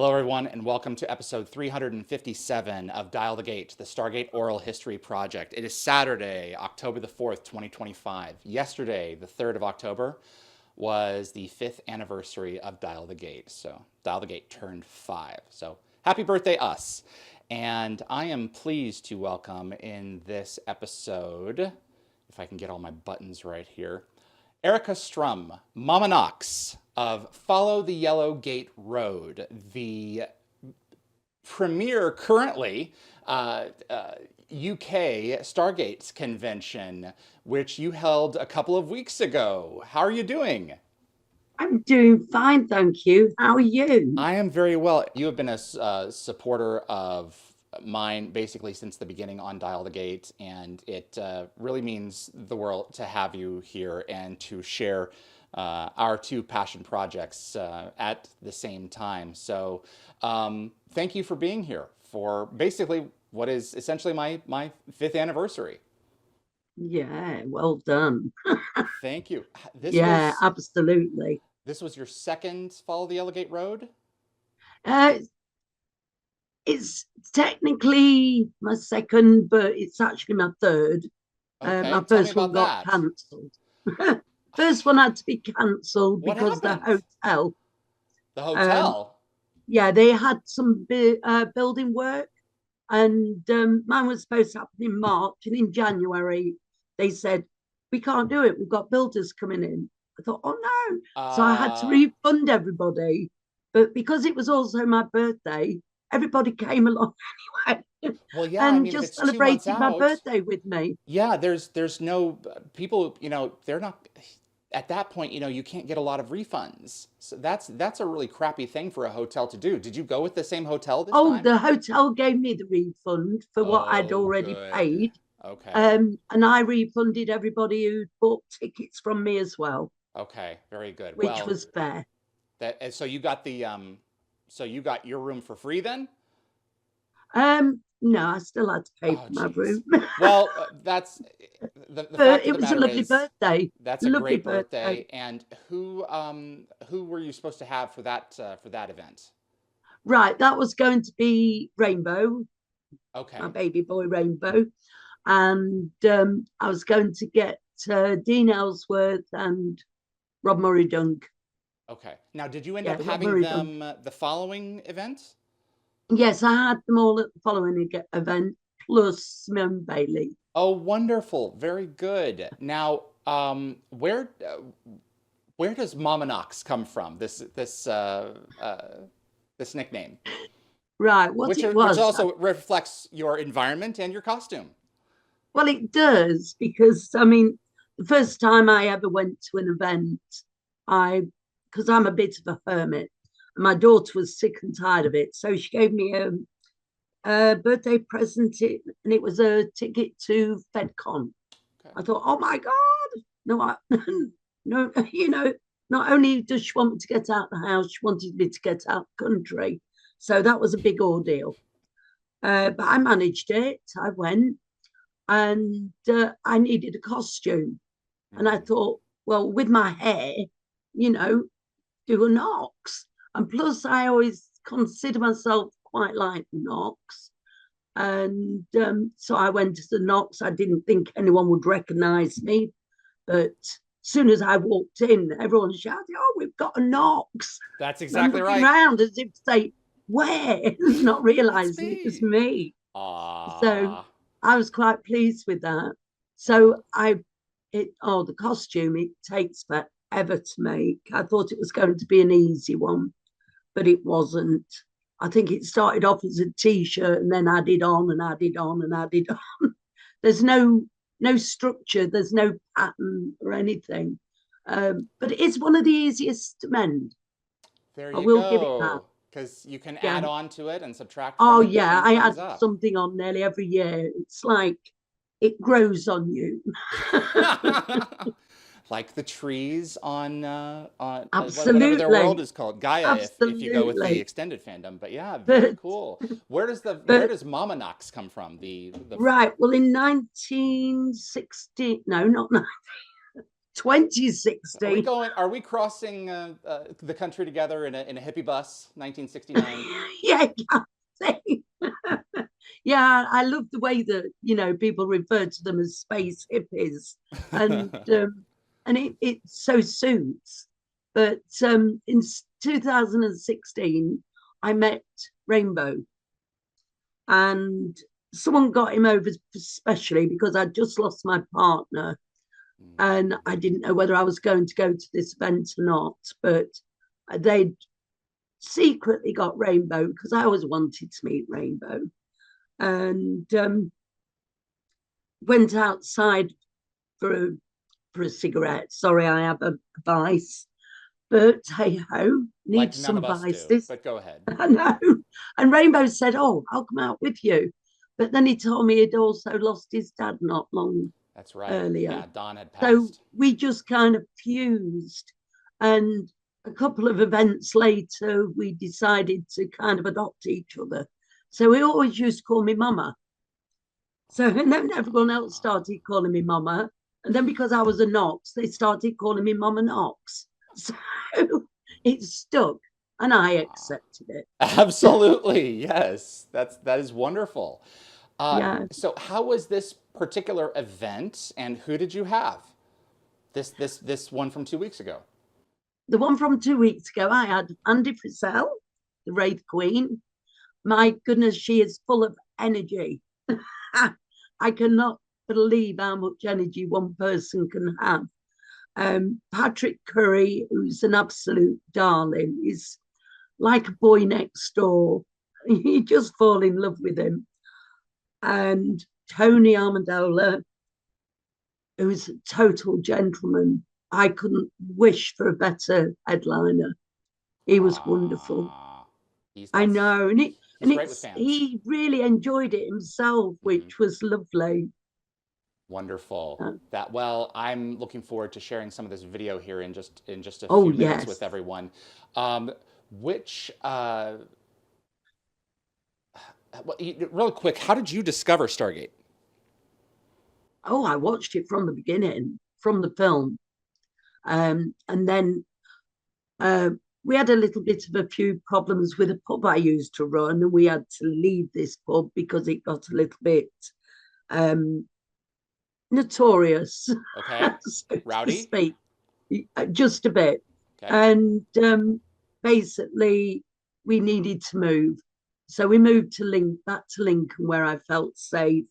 Hello, everyone, and welcome to episode 357 of Dial the Gate, the Stargate Oral History Project. It is Saturday, October the 4th, 2025. Yesterday, the 3rd of October, was the 5th anniversary of Dial the Gate. So, Dial the Gate turned 5. So, happy birthday, us. And I am pleased to welcome in this episode, if I can get all my buttons right here, Erica Strum, Mama Knox of Follow the Yellow Gate Road, the premier currently UK Stargates convention, which you held a couple of weeks ago. How are you doing? I'm doing fine, thank you. How are you? I am very well. You have been a supporter of mine basically since the beginning on Dial the Gate, and it really means the world to have you here and to share our two passion projects at the same time. So thank you for being here for basically what is essentially my 5th anniversary. Yeah, well done. Thank you. This Yeah, was absolutely. this was your second Follow the Yellow Gate Road? Uh, it's technically my second, but it's actually my third. Okay, My tell me first one about got that. cancelled. First one had to be cancelled What because the happened? hotel, The um, hotel? yeah, they had some building work, and mine was supposed to happen in March, and in January they said we can't do it. We've got builders coming in. I thought, oh no! So I had to Uh, refund everybody, but because it was also my birthday, everybody came along anyway well, yeah, I and mean, if just it's 2 months celebrated my out, birthday with me. yeah, there's no people, they're not at that point, you can't get a lot of refunds. So that's a really crappy thing for a hotel to do. Did you go with the same hotel this Oh, time? the hotel gave me the refund for what I'd Oh, already good. paid. Okay. And I refunded everybody who bought tickets from me as well, Okay, very good. which Well, was fair. so you got so you got your room for free then? No, I still had to pay for Oh, my geez. room. Well, that's the But fact of it the was a matter lovely is birthday. that's a Lovely great birthday. birthday. And who were you supposed to have for that event? Right, that was going to be Rainbow, my Okay. baby boy Rainbow. And I was going to get Dean Ellsworth and Rob Murray Dunk. Okay. Now, did you end Yeah, up Rob having Murray Dunk. them the following event? Yes, I had them all at the following event, plus Simone Bailey. Oh, wonderful. Very good. Now, where does Mama Knox come from? This nickname, Right, what it which was, also reflects your environment and your costume. well, it does because I mean, the first time I ever went to an event, I because I'm a bit of a hermit, and my daughter was sick and tired of it, so she gave me a birthday present, and it was a ticket to FedCon. Okay. I thought, oh my god, no, no, not only does she want me to get out the house, she wanted me to get out the country, so that was a big ordeal. But I managed it. I went and I needed a costume. And I Hmm. thought, well, with my hair, you know, do a Knox. And plus, I always consider myself quite like Knox. And so I went as a Knox. I didn't think anyone would recognize me. But as soon as I walked in, everyone shouted, oh, we've got a Knox. That's And I'm exactly looking right. around as if to say, where? Not It's realizing it was me. me. So Ah. I was quite pleased with that. Oh. So the costume, it takes forever to make. I thought it was going to be an easy one, but it wasn't. I think it started off as a t-shirt and then added on and added on and added on. There's no structure, there's no pattern or anything. But it is one of the easiest to mend. There I you will give it that. go. Because you can add Yeah. on to it and subtract Oh from it and yeah, change I things add up. something on nearly every year. It's like it grows on you. Like the trees on whatever their world Absolutely, is called, Gaia, if you go with the absolutely. extended fandom. But yeah, very But cool. Where but does Mama Knox come from? The right, well, in 1960, no, not Are we 2016. going? Are we crossing the country together in a hippie bus? 1969. Yeah, Kathy. Yeah, I love the way that people refer to them as space hippies, and it so suits. But in 2016, I met Rainbow, and someone got him over especially because I just lost my partner, and I didn't know whether I was going to go to this event or not. But they'd secretly got Rainbow because I always wanted to meet Rainbow, and went outside for a cigarette. Sorry, I have a vice, but hey ho, need Like none some of us do, vices. but go ahead. I know. And Rainbow said, "Oh, I'll come out with you," but then he told me he'd also lost his dad not long That's right. earlier. Yeah, Don had So passed. we just kind of fused, and a couple of events later, we decided to kind of adopt each other. So he always used to call me Mama. So and then everyone else started calling me Mama. And then because I was a Knox, they started calling me Mama Knox. So it stuck and I accepted it. Absolutely, yes. That is wonderful. Yeah. So how was this particular event, and who did you have? This one from 2 weeks ago. The one from 2 weeks ago, I had Andee Frizzell, the Wraith Queen. My goodness, she is full of energy. I cannot believe how much energy one person can have. Patrick Currie, who's an absolute darling, is like a boy next door. You just fall in love with him. And Tony Amendola, who's a total gentleman. I couldn't wish for a better headliner. He was wonderful. Ah, I know, and he's great with fans. he really enjoyed it himself, Mm-hmm. which was lovely. Wonderful. I'm looking forward to sharing some of this video here in just a Oh few minutes yes. with everyone. Um, which real quick, how did you discover Stargate? Oh, I watched it from the beginning, from the film, and then uh, we had a little bit of a few problems with a pub I used to run, and we had to leave this pub because it got a little bit um, notorious, Okay, so to Rowdy. speak, just a bit. Okay. And basically, we needed to move. So we moved back to Lincoln, where I felt safe,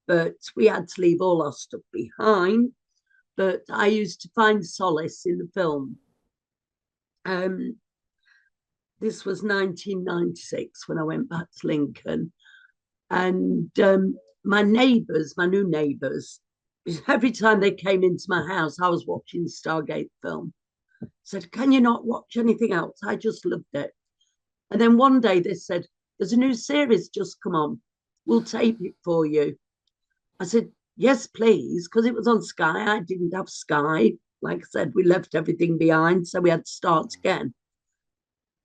but we had to leave all our stuff behind. But I used to find solace in the film. Um, this was 1996 when I went back to Lincoln. And my neighbours, my new neighbours, every time they came into my house, I was watching the Stargate film. Said, "Can you not watch anything else?" I just loved it. And then one day they said, "There's a new series just come on. We'll tape it for you." I said, "Yes, please," because it was on Sky. I didn't have Sky. Like I said, we left everything behind, so we had to start again.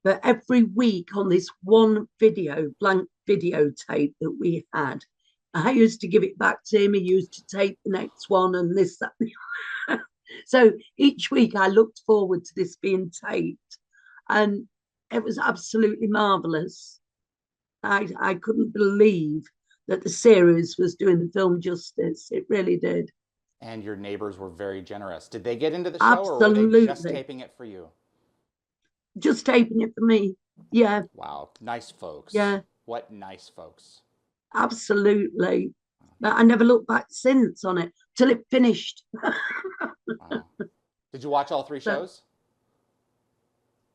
But every week on this one blank videotape that we had, I used to give it back to him. He used to tape the next one and this, that. So each week I looked forward to this being taped, and it was absolutely marvelous. I couldn't believe that the series was doing the film justice. It really did. And your neighbors were very generous. Did they get into the show, or were they just Absolutely. taping it for you? Just taping it for me. Yeah, Wow, nice folks. yeah, What nice folks. absolutely. But I never looked back since on it till it finished. Wow. Did you watch all three So shows?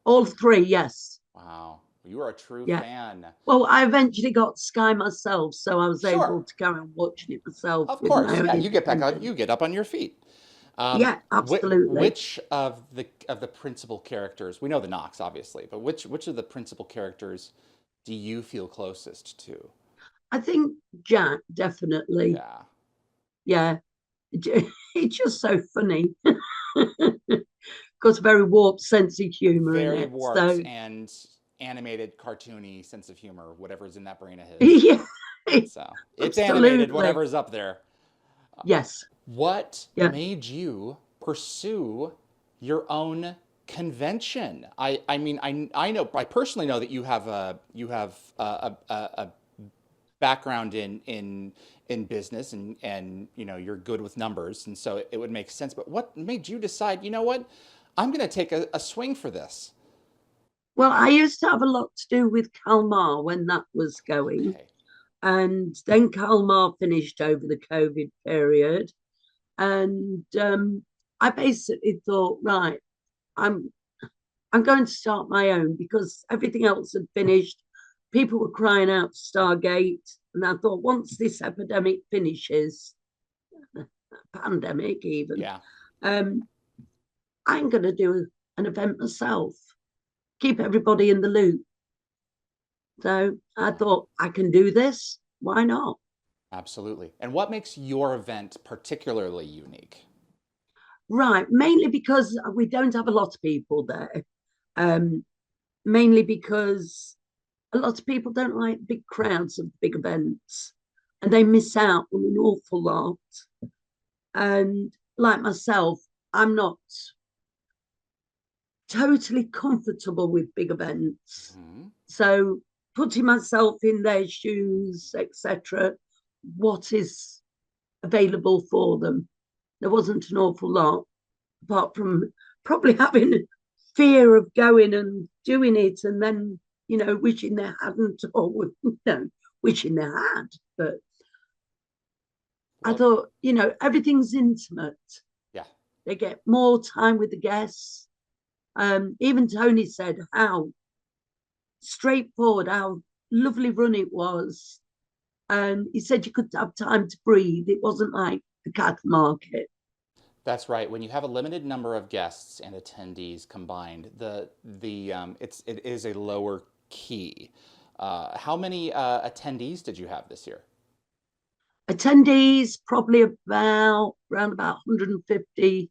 all three, yes. Wow, you are a true Yeah. fan. Well, I eventually got Sky myself, so I was Sure, able to carry on watching it myself of with my course. own Yeah, you independence. get up on your feet. Yeah, absolutely. Which of the principal characters? We know the Knox, obviously, but which of the principal characters do you feel closest to? I think Jack, definitely. Yeah. Yeah. It's just so funny. Got a very warped sense of humor in Very it. warped So and animated, cartoony sense of humor, whatever's in that brain of his. yeah, So it's animated, absolutely. whatever's up there. Yes. What Yeah. made you pursue your own convention? I mean, I know, I personally know that you have a background in business, and you're good with numbers, and so it would make sense. But what made you decide, you know what, I'm going to take a swing for this? Well, I used to have a lot to do with Kalmar when that was going. Okay. And then Kalmar finished over the COVID period. And I basically thought, right, I'm I'm going to start my own because everything else had finished. People were crying out Stargate. And I thought, once this epidemic finishes, pandemic even, Yeah. um, I'm going to do an event myself, keep everybody in the loop. So I thought, I can do this. Why not? Absolutely. And what makes your event particularly unique? Right. Mainly because we don't have a lot of people there. Um, Mainly because a lot of people don't like big crowds of big events and they miss out on an awful lot. And like myself, I'm not totally comfortable with big events. Hmm. So putting myself in their shoes, etc., what is available for them? There wasn't an awful lot, apart from probably having fear of going and doing it and then, wishing they hadn't, or, wishing they had. But I Well, thought, everything's intimate. yeah. They get more time with the guests. Even Tony said how straightforward, how lovely run it was. And he said you could have time to breathe. It wasn't like the cat market. That's right. When you have a limited number of guests and attendees combined, it is a lower key. How many attendees did you have this year? Attendees probably about around about 150-ish.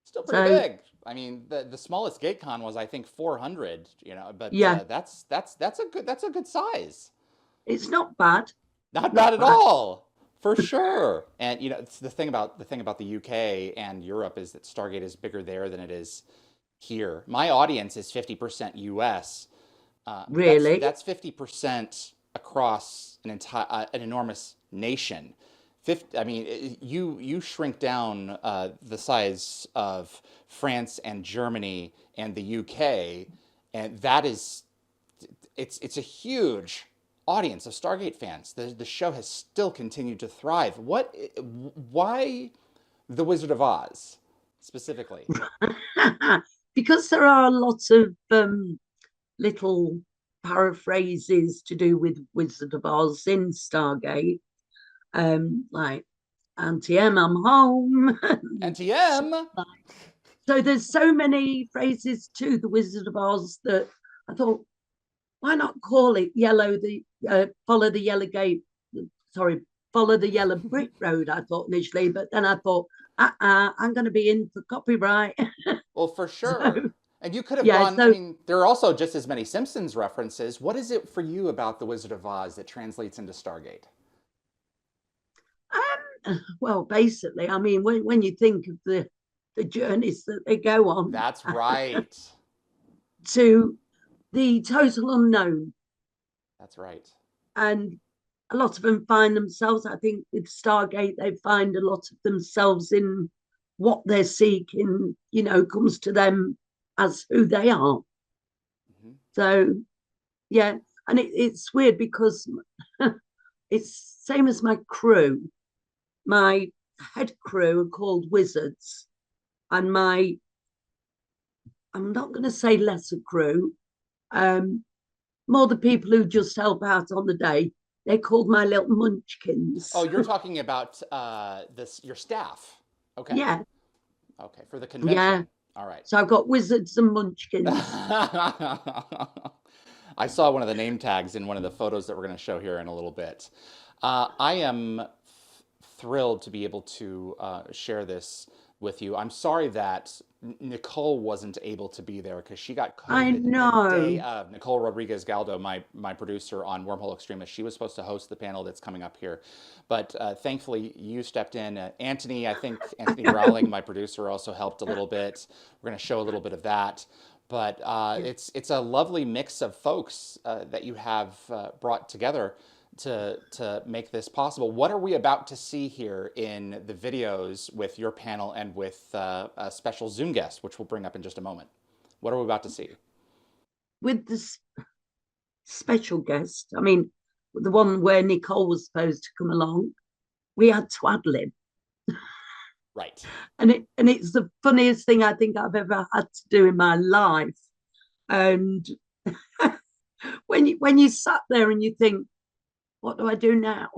Still pretty So big. I mean, the smallest GateCon was, I think, 400. But yeah, that's a good size. it's not bad. Not bad Not at bad. all, for sure. And it's the thing about the UK and Europe is that Stargate is bigger there than it is here. My audience is 50% US, but that's Really. that's 50% across an enormous nation. 50, I mean, you shrink down the size of France and Germany and the UK, and it's a huge audience of Stargate fans. The show has still continued to thrive. Why the Wizard of Oz specifically? Because there are lots of little paraphrases to do with Wizard of Oz in Stargate, like Auntie M, I'm home. NTM. So there's so many phrases to the Wizard of Oz that I thought, why not call it follow the yellow gate? Sorry, follow the yellow brick road. I thought initially, but then I thought, I'm going to be in for copyright. Well, for So sure. And you could have yeah, gone, I so mean, there are also just as many Simpsons references. What is it for you about The Wizard of Oz that translates into Stargate? well, basically, I mean, when you think of the journeys that they go on That's right. to the total unknown, That's right. and a lot of them find themselves, I think with Stargate, they find a lot of themselves in what they're seeking, comes to them as who they are. Hmm. So, yeah. And it's weird because it's same as my crew. My head crew are called wizards, and I'm not going to say lesser crew, um, more the people who just help out on the day. They're called my little Oh, munchkins. you're talking about your staff. Okay. Yeah, Okay. For the yeah. convention. All right. So I've got wizards and munchkins. I saw one of the name tags in one of the photos that we're going to show here in a little bit. I am thrilled to be able to share this with you. I'm sorry that Nicole wasn't able to be there because she got I COVID the day know. of. Nicole Rodriguez Galdo, my producer on Wormhole Extremist, she was supposed to host the panel that's coming up here, but thankfully you stepped in. I think Anthony Rowling, my producer, also helped a little bit. We're going to show a little bit of that. But Yeah. it's a lovely mix of folks that you have brought together to make this possible. What are we about to see here in the videos with your panel and with a special Zoom guest, which we'll bring up in just a moment? What are we about to see? With this special guest, I mean, the one where Nicole was supposed to come along, we had to ad lib. Right. And it's the funniest thing I think I've ever had to do in my life. And when you sat there and you think, what do I do now?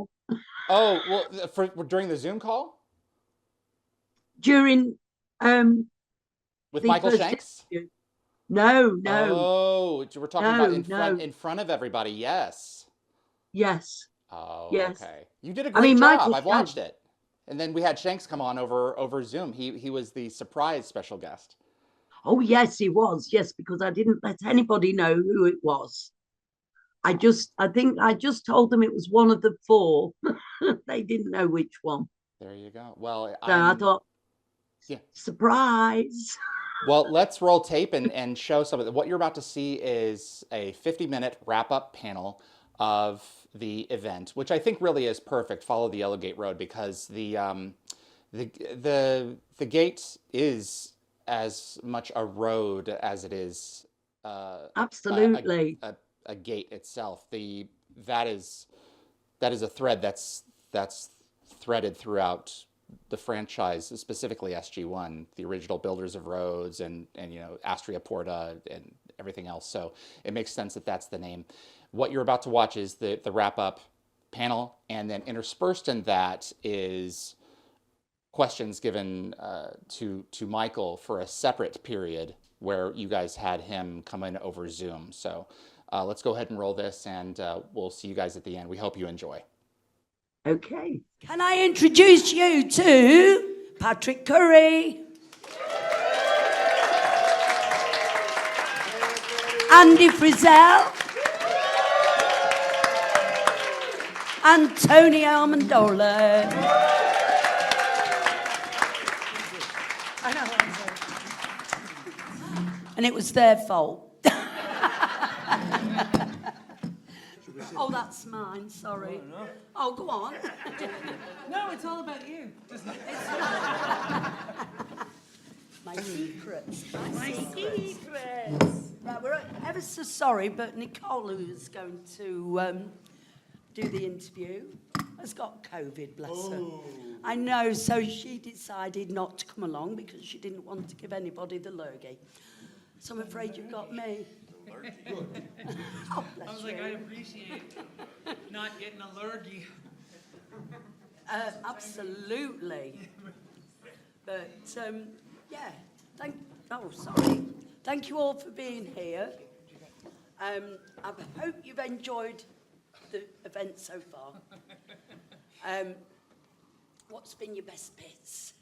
Oh, well, during the Zoom call During with the Michael first Shanks? interview. No, Oh, we're talking about no. in front of everybody. Yes. Yes, Oh, yes. okay. You did a I great mean, job. Michael I've Shanks. watched it. And then we had Shanks come on over Zoom. He was the surprise special guest. Oh, yes, he was. Yes, because I didn't let anybody know who it was. I think I just told them it was one of the four. They didn't know which one. There you go. Well, So I thought, yeah. surprise. Well, let's roll tape and show some of it. What you're about to see is a 50-minute wrap-up panel of the event, which I think really is perfect. Follow the Yellow Gate Road, because the gate is as much a road as it is Absolutely. a gate itself. That is a thread that's threaded throughout the franchise, specifically SG1, the original builders of roads, and Astria Porta and everything else. So it makes sense that that's the name. What you're about to watch is the wrap up panel, and then interspersed in that is questions given to Michael for a separate period where you guys had him come in over Zoom. So let's go ahead and roll this, and we'll see you guys at the end. We hope you enjoy. Okay. Can I introduce you to Patrick Currie, Andee Frizzell, and Tony Amendola. I know. And it was their fault. Oh, that's mine, sorry. No. Oh, go on. No, it's all about you. My secrets. My secrets. Right, we're ever so sorry, but Nicole, who's going to do the interview, has got COVID, bless her. I know, so she decided not to come along because she didn't want to give anybody the lurgy. So I'm afraid you've got me. Oh, bless I was you. like, I appreciate not getting a lurgy. Absolutely. But, yeah, sorry. Thank you all for being here. I hope you've enjoyed the event so far. What's been your best bits?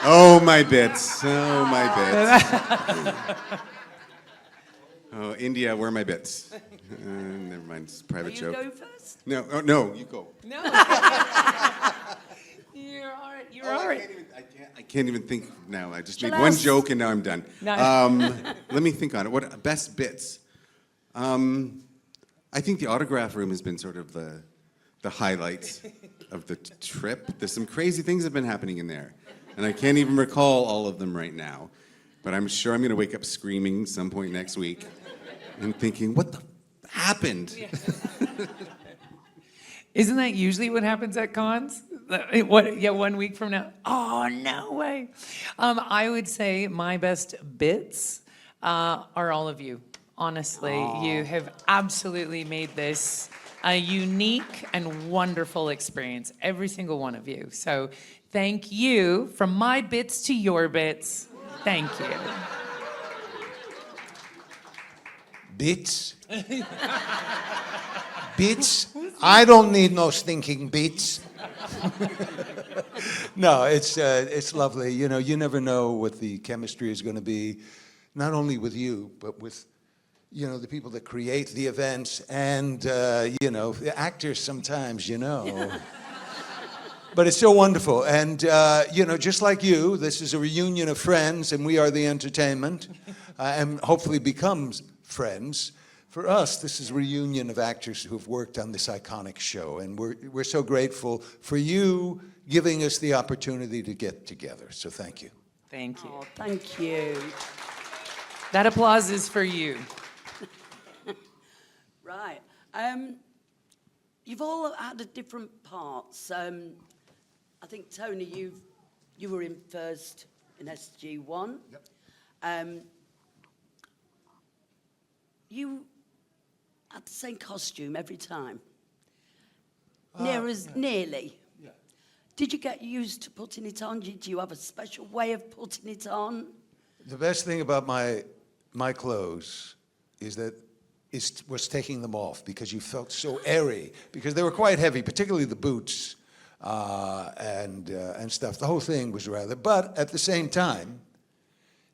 Oh, my bits. Oh, my bits. Oh, India, where are my bits? Never mind, it's a private You joke. go first? No, you go. No. You're all right. You're Oh, all right. I can't even think now. I just Shall made I one ask- joke and now I'm done. No. Let me think on it. What best bits? I think the autograph room has been sort of the highlight of the trip. There's some crazy things that have been happening in there, and I can't even recall all of them right now. But I'm sure I'm going to wake up screaming some point next week and thinking, what the happened? Isn't that usually what happens at cons? What? Yeah, 1 week from now. Oh, no way. I would say my best bits are all of you. Honestly, you have absolutely made this a unique and wonderful experience, every single one of you. So thank you, from my bits to your bits. Thank you. Bits? Bits? I don't need no stinking bits. No, it's lovely. You know, you never know what the chemistry is going to be, not only with you, but with, you know, the people that create the events and, you know, the actors sometimes, you know. But it's so wonderful. And, you know, just like you, this is a reunion of friends, and we are the entertainment, and hopefully becomes friends. For us, this is a reunion of actors who have worked on this iconic show, and we're so grateful for you giving us the opportunity to get together. So thank you. Thank you. Oh, thank you. That applause is for you. Right. You've all had different parts. I think, Tony, you were in first in SG1. Yep. You had the same costume every time. Nearly. Yeah. Did you get used to putting it on? Did you have a special way of putting it on? The best thing about my clothes is that was taking them off, because you felt so airy, because they were quite heavy, particularly the boots and stuff. The whole thing was rather, but at the same time,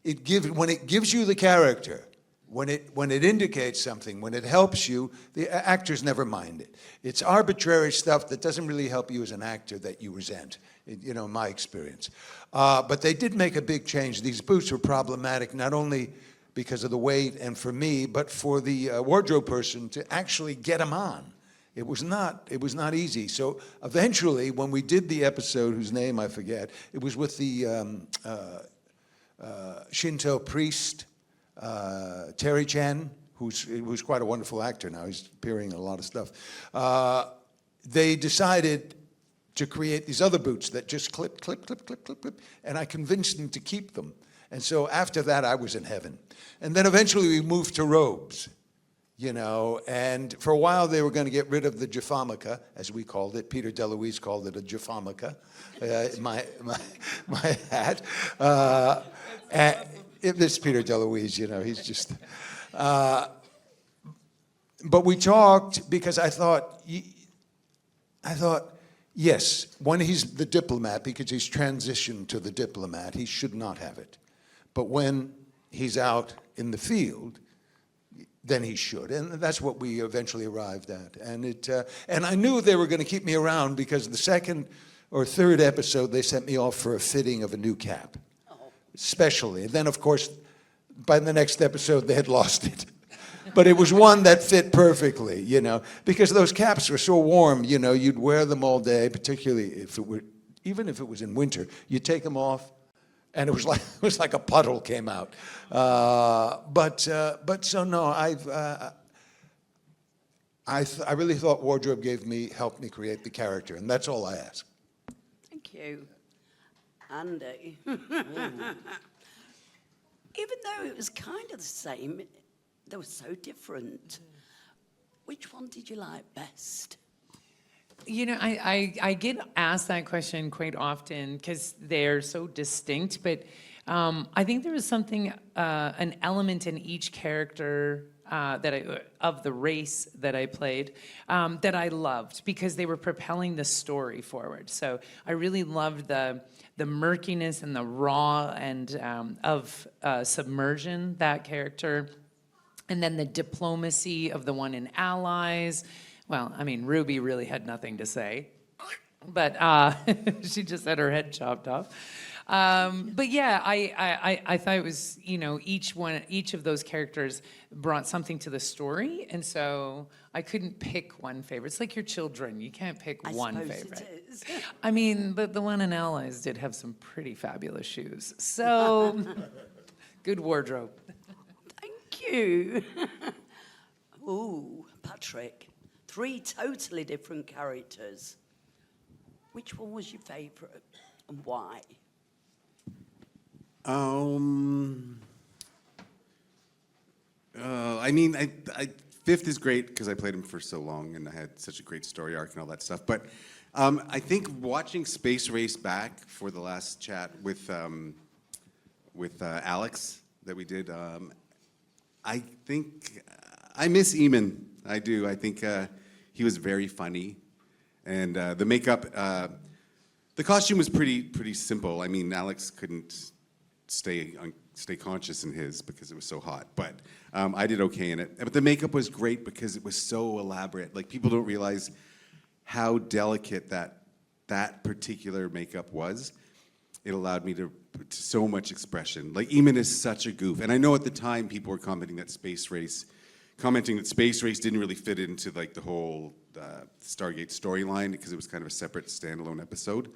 when it gives you the character, when it indicates something, when it helps you, the actors never mind it. It's arbitrary stuff that doesn't really help you as an actor that you resent, you know, in my experience. But they did make a big change. These boots were problematic, not only because of the weight and for me, but for the wardrobe person to actually get them on. It was not easy. So eventually, when we did the episode, whose name I forget, it was with the Shinto priest, Terry Chan, who's quite a wonderful actor now. He's appearing in a lot of stuff. They decided to create these other boots that just clip, clip, clip, clip, clip, clip, and I convinced them to keep them. And so after that, I was in heaven. And then eventually we moved to robes, you know, and for a while they were going to get rid of the Jaffa, as we called it. Peter DeLuise called it a Jaffa, my hat. This Peter DeLuise, you know, he's just... but we talked because I thought, yes, when he's the diplomat, because he's transitioned to the diplomat, he should not have it. But when he's out in the field, then he should. And that's what we eventually arrived at. And I knew they were going to keep me around, because the second or third episode, they sent me off for a fitting of a new cap, especially. And then, of course, by the next episode, they had lost it. But it was one that fit perfectly, you know, because those caps were so warm, you know, you'd wear them all day, particularly even if it was in winter, you'd take them off, and it was like a puddle came out. But so no, I really thought wardrobe helped me create the character, and that's all I ask. Thank you. Andee. Even though it was kind of the same, they were so different. Which one did you like best? You know, I get asked that question quite often because they're so distinct, but I think there was something, an element in each character of the race that I played that I loved, because they were propelling the story forward. So I really loved the murkiness and the raw and of submersion, that character, and then the diplomacy of the one in Allies. Well, I mean, Ruby really had nothing to say, but she just had her head chopped off. But yeah, I thought it was, you know, each of those characters brought something to the story, and so I couldn't pick one favorite. It's like your children; you can't pick one favorite. It is. I mean, but the one in Allies did have some pretty fabulous shoes, so good wardrobe. Thank you. Ooh, Patrick. 3 totally different characters. Which one was your favourite and why? I mean, Fifth is great because I played him for so long and I had such a great story arc and all that stuff. But I think watching Space Race back for the last chat with Alex that we did, I think I miss Eamon. I do. I think he was very funny, and the makeup. The costume was pretty simple. I mean, Alex couldn't stay conscious in his because it was so hot, but I did okay in it. But the makeup was great because it was so elaborate. Like, people don't realize how delicate that particular makeup was. It allowed me to put so much expression. Like, Eamon is such a goof, and I know at the time people were commenting that Space Race didn't really fit into like the whole Stargate storyline because it was kind of a separate standalone episode.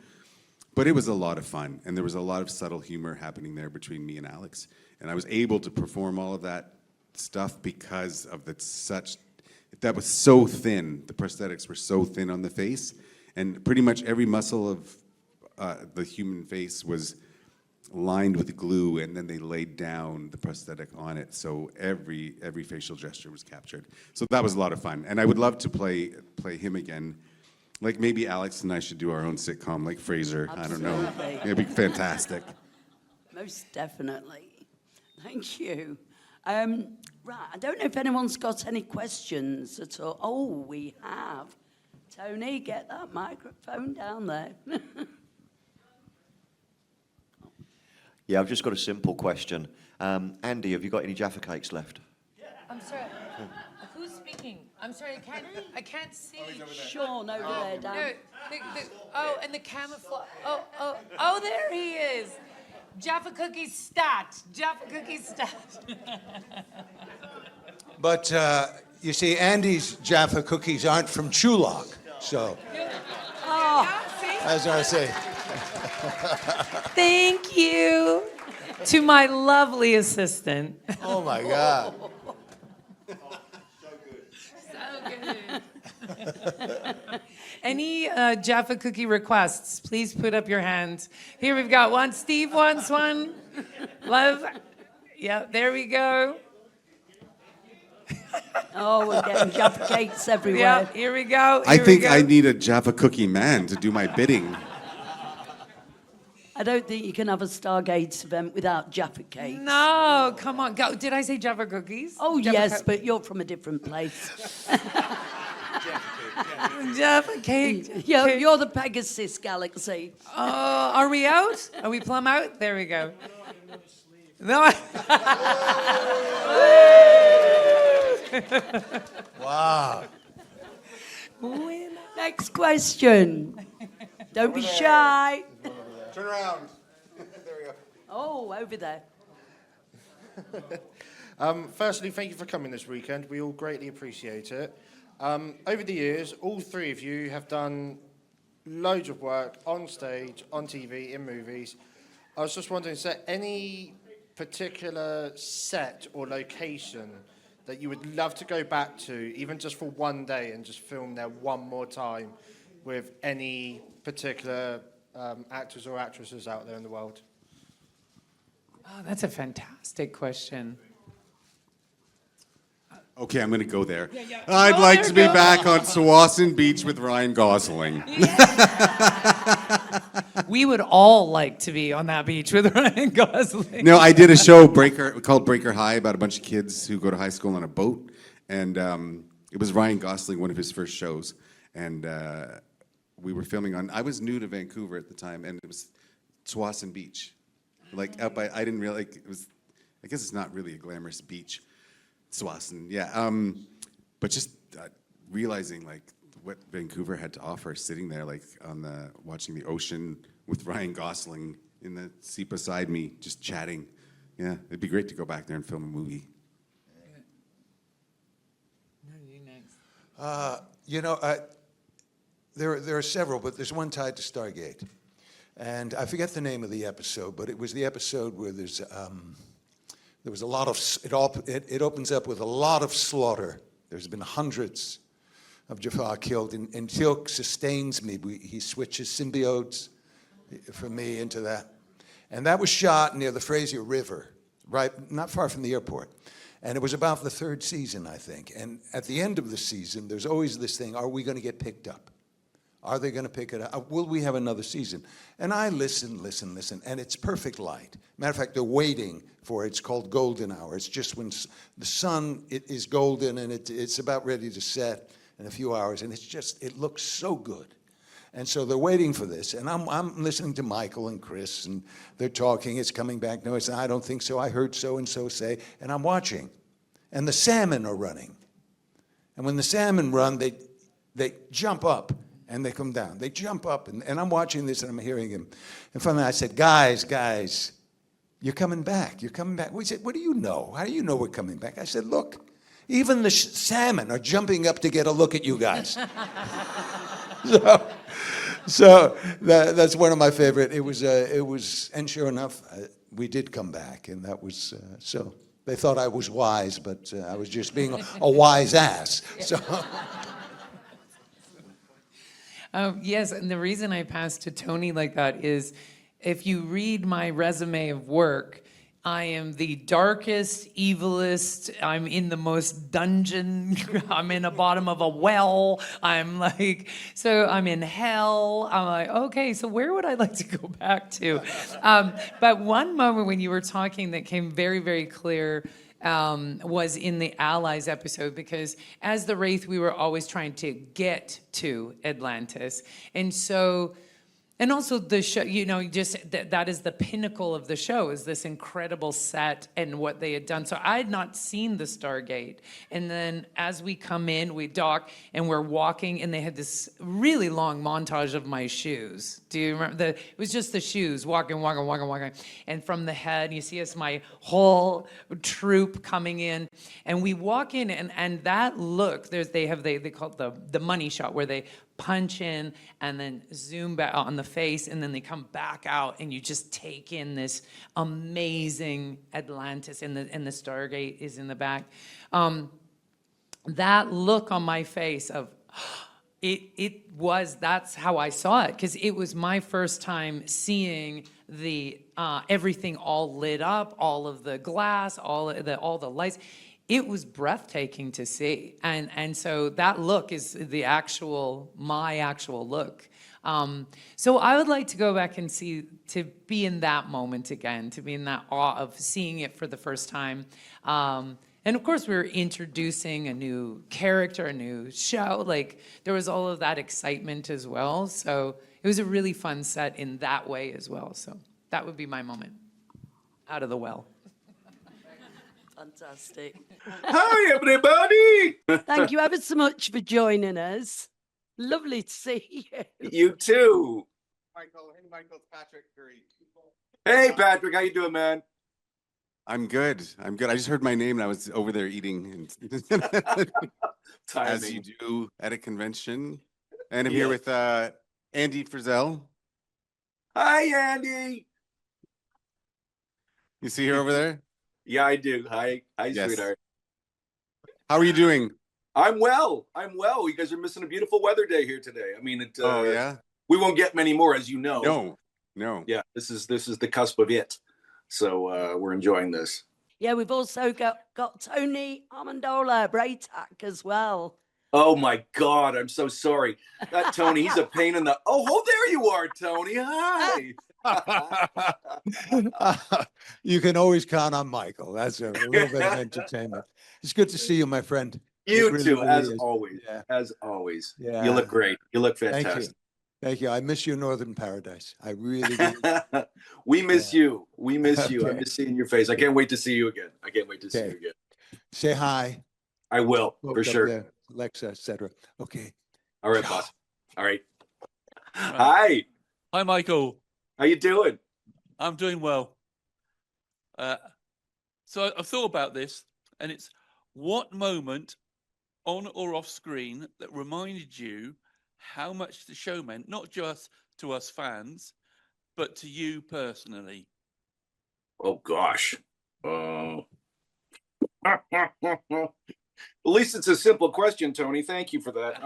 But it was a lot of fun, and there was a lot of subtle humor happening there between me and Alex. And I was able to perform all of that stuff because of that was so thin. The prosthetics were so thin on the face, and pretty much every muscle of the human face was lined with glue, and then they laid down the prosthetic on it, so every facial gesture was captured. So that was a lot of fun, and I would love to play him again. Like, maybe Alex and I should do our own sitcom, like Frasier. Absolutely. I don't know. It'd be fantastic. Most definitely. Thank you. Right, I don't know if anyone's got any questions at all. Oh, we have. Tony, get that microphone down there. Yeah, I've just got a simple question. Andee, have you got any Jaffa Cakes left? I'm sorry. Who's speaking? I'm sorry, I can't see. Sean over there, Dan. No, and the camouflage. Oh, there he is. Jaffa Cookie stat. Jaffa Cookie stat. But you see, Andy's Jaffa cookies aren't from Chulak, so as I say. Thank you to my lovely assistant. Oh my God. Any Jaffa Cookie requests, please put up your hands. Here we've got one. Steve wants one. Love. Yeah, there we go. Oh, we're getting Jaffa Cakes everywhere. Yeah, here we go. I think I need a Jaffa Cookie man to do my bidding. I don't think you can have a Stargate event without Jaffa Cakes. No, come on. Go. Did I say Jaffa Cookies? Oh, Jaffa yes, but you're from a different place. Jaffa Cake. You're the Pegasus Galaxy. Are we out? Are we plumb out? There we go. No. Wow. Next question. Don't be shy. Turn around. There we go. Oh, over there. Firstly, thank you for coming this weekend. We all greatly appreciate it. Over the years, all three of you have done loads of work on stage, on TV, in movies. I was just wondering, is there any particular set or location that you would love to go back to, even just for one day, and just film there one more time with any particular actors or actresses out there in the world? Oh, that's a fantastic question. Okay, I'm going to go there. yeah. I'd Oh, like there to be you go. back on Tsawwassen Beach with Ryan Gosling. We would all like to be on that beach with Ryan Gosling. No, I did a show called Breaker High about a bunch of kids who go to high school on a boat, and it was Ryan Gosling, one of his first shows, and we were filming I was new to Vancouver at the time, and it was Tsawwassen Beach, like up by, I didn't realize, it was, I guess it's not really a glamorous beach, Tsawwassen, yeah, but just realizing like what Vancouver had to offer, sitting there like watching the ocean with Ryan Gosling in the seat beside me, just chatting. Yeah, it'd be great to go back there and film a movie. You know, there are several, but there's one tied to Stargate. And I forget the name of the episode, but it was the episode where there was a lot of, it opens up with a lot of slaughter. There's been hundreds of Jaffa killed, and Teal'c sustains me. He switches symbiotes from me into that. And that was shot near the Fraser River, right, not far from the airport. And it was about the third season, I think. And at the end of the season, there's always this thing, are we going to get picked up? Are they going to pick it up? Will we have another season? And I listen, and it's perfect light. Matter of fact, they're waiting for it. It's called golden hour. It's just when the sun is golden and it's about ready to set in a few hours, and it looks so good. And so they're waiting for this. And I'm listening to Michael and Chris, and they're talking. It's coming back. No, it's not. I don't think so. I heard so-and-so say. And I'm watching. And the salmon are running. And when the salmon run, they jump up and they come down. They jump up. And I'm watching this, and I'm hearing him. And finally I said, guys, you're coming back. You're coming back. We said, what do you know? How do you know we're coming back? I said, look, even the salmon are jumping up to get a look at you guys. So that's one of my favorite. It was, and sure enough, we did come back, and that was, so they thought I was wise, but I was just being a wise ass. So. Yes, and the reason I passed to Tony like that is, if you read my resume of work, I am the darkest, evilest, I'm in the most dungeon, I'm in the bottom of a well, I'm in hell. I'm like, okay, so where would I like to go back to? But one moment when you were talking that came very, very clear was in the Allies episode, because as the Wraith, we were always trying to get to Atlantis. And also the show, just that is the pinnacle of the show, is this incredible set and what they had done. So I had not seen the Stargate. And then as we come in, we dock and we're walking, and they had this really long montage of my shoes. Do you remember? It was just the shoes, walking. And from the head, you see my whole troop coming in. And we walk in, and that look, they call it the money shot, where they punch in and then zoom back on the face, and then they come back out, and you just take in this amazing Atlantis, and the Stargate is in the back. That look on my face of that's how I saw it, because it was my first time seeing the everything all lit up, all of the glass, all the lights. It was breathtaking to see. And so that look is my actual look. So I would like to go back and to be in that moment again, to be in that awe of seeing it for the first time. And of course, we were introducing a new character, a new show. There was all of that excitement as well. So it was a really fun set in that way as well. So that would be my moment out of the well. Fantastic. Hi, everybody. Thank you ever so much for joining us. Lovely to see you. You too. Michael, hey, Michael, it's Patrick Currie. Hey, Patrick, how you doing, man? I'm good. I just heard my name, and I was over there eating, as you do at a convention. And I'm here with Andee Frizzell. Hi, Andee. You see her over there? Yeah, I do. Hi, Yes. sweetheart. How are you doing? I'm well. You guys are missing a beautiful weather day here today. I mean, Oh yeah. we won't get many more, as you know. No. Yeah, this is the cusp of it. So we're enjoying this. Yeah, we've also got Tony Amendola, Wraith as well. Oh my God, I'm so sorry. That Tony, he's a pain in the. Oh, there you are, Tony. Hi. You can always count on Michael. That's a little bit of entertainment. It's good to see you, my friend. You It really, too, really as is. always. Yeah. As always. Yeah. You look great. You look Thank fantastic. you. Thank you. I miss your Northern Paradise. I really do. We miss you. We miss you. I Okay. miss seeing your face. I can't wait to see you again. Okay. Say hi. I will, Folks for up sure. there, Alexa, etc. Okay. All right, boss. All right. Hi. Hi, Michael. How you doing? I'm doing well. So I've thought about this, and it's what moment on or off screen that reminded you how much the show meant, not just to us fans, but to you personally? Oh, gosh. At least it's a simple question, Tony. Thank you for that.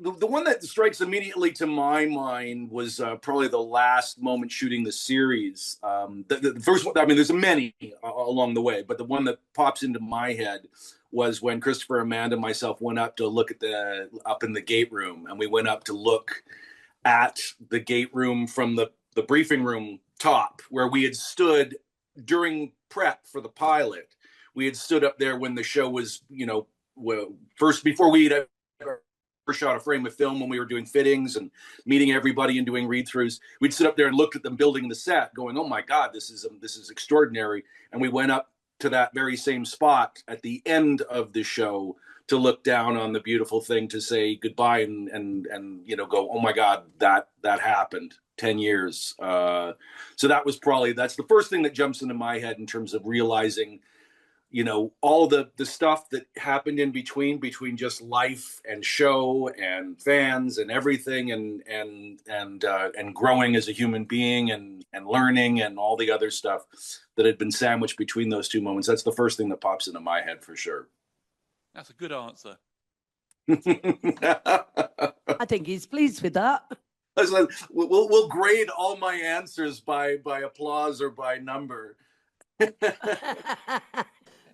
The one that strikes immediately to my mind was probably the last moment shooting the series. The first one, I mean, there's many along the way, but the one that pops into my head was when Christopher, Amanda, and myself went up to look at up in the gate room, and we went up to look at the gate room from the briefing room top, where we had stood during prep for the pilot. We had stood up there when the show was, first before we had shot a frame of film when we were doing fittings and meeting everybody and doing read-throughs. We'd sit up there and look at them building the set, going, "Oh my God, this is extraordinary." And we went up to that very same spot at the end of the show to look down on the beautiful thing, to say goodbye and go, "Oh my God, that happened 10 years." So that's the first thing that jumps into my head in terms of realizing, all the stuff that happened in between just life and show and fans and everything and growing as a human being and learning and all the other stuff that had been sandwiched between those two moments. That's the first thing that pops into my head for sure. That's a good answer. I think he's pleased with that. We'll grade all my answers by applause or by number.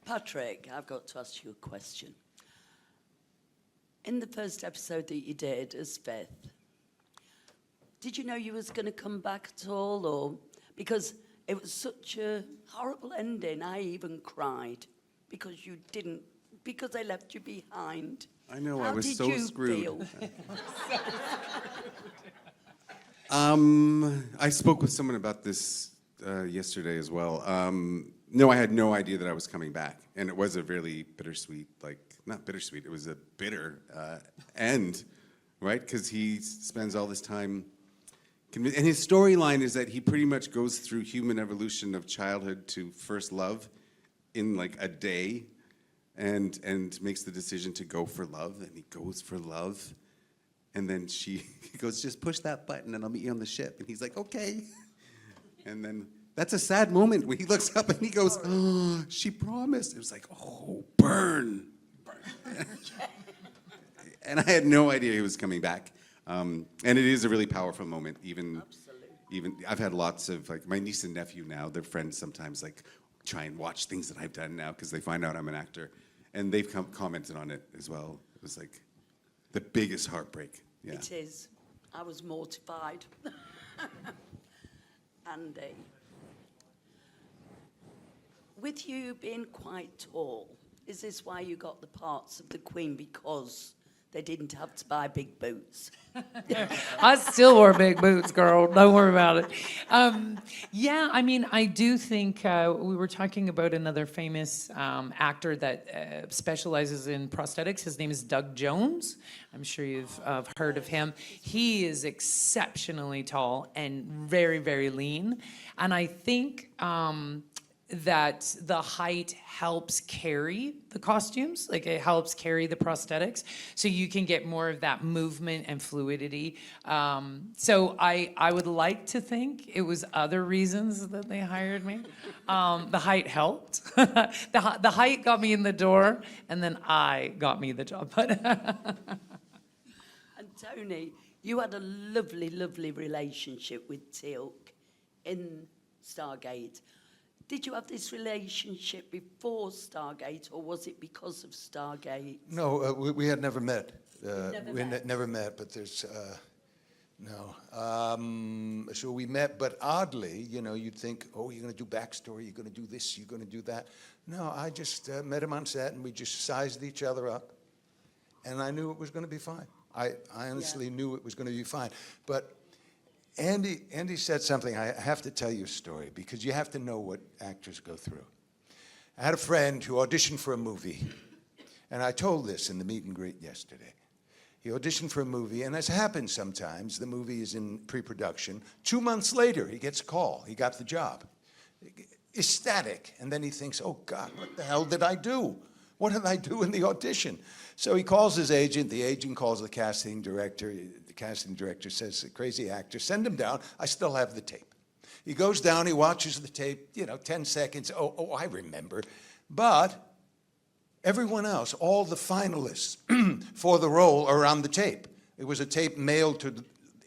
Patrick, I've got to ask you a question. In the first episode that you did as Fifth, did you know you was going to come back at all, or because it was such a horrible ending, I even cried because they left you behind. I know, How I was did so you screwed. feel? I spoke with someone about this yesterday as well. No, I had no idea that I was coming back. And it was a really bittersweet, not bittersweet, it was a bitter end, right? Because he spends all this time, and his storyline is that he pretty much goes through human evolution of childhood to first love in a day, and makes the decision to go for love, and he goes for love. And then he goes, "Just push that button and I'll meet you on the ship." And he's like, "Okay." And then that's a sad moment when he looks up and he goes, "Oh, she promised." It was like, oh, burn. And I had no idea he was coming back. And it is a really powerful moment. Even I've had lots of, my niece and nephew now, their friends sometimes try and watch things that I've done now because they find out I'm an actor. And they've commented on it as well. It was the biggest heartbreak. Yeah. It is. I was mortified. Andee, with you being quite tall, is this why you got the parts of the Queen, because they didn't have to buy big boots? I still wore big boots, girl. Don't worry about it. Yeah, I do think we were talking about another famous actor that specializes in prosthetics. His name is Doug Jones. I'm sure you've heard of him. He is exceptionally tall and very, very lean. And I think that the height helps carry the costumes, it helps carry the prosthetics, so you can get more of that movement and fluidity. So I would like to think it was other reasons that they hired me. The height helped. The height got me in the door, and then I got me the job. And Tony, you had a lovely, lovely relationship with Teal'c in Stargate. Did you have this relationship before Stargate, or was it because of Stargate? No, we had never met. Never met. Met, but there's no. So we met, but oddly, you'd think, oh, you're going to do backstory, you're going to do this, you're going to do that. No, I just met him on set, and we just sized each other up, and I knew it was going to be fine. I honestly knew it was going to be fine, but. Andee said something. I have to tell you a story because you have to know what actors go through. I had a friend who auditioned for a movie, and I told this in the meet and greet yesterday. He auditioned for a movie, and as happens sometimes, the movie is in pre-production. 2 months later, he gets a call. He got the job. Ecstatic. And then he thinks, oh, God, what the hell did I do? What did I do in the audition? So he calls his agent. The agent calls the casting director. The casting director says, crazy actor, send him down. I still have the tape. He goes down. He watches the tape, 10 seconds. Oh, I remember. But everyone else, all the finalists for the role are on the tape. It was a tape mailed to,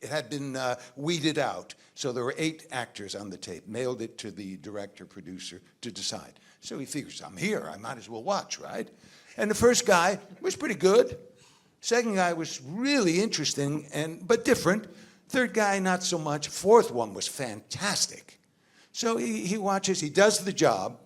it had been weeded out. So there were 8 actors on the tape, mailed it to the director, producer to decide. So he figures, I'm here, I might as well watch, right? And the first guy was pretty good. Second guy was really interesting, but different. Third guy, not so much. Fourth one was fantastic. So he watches, he does the job,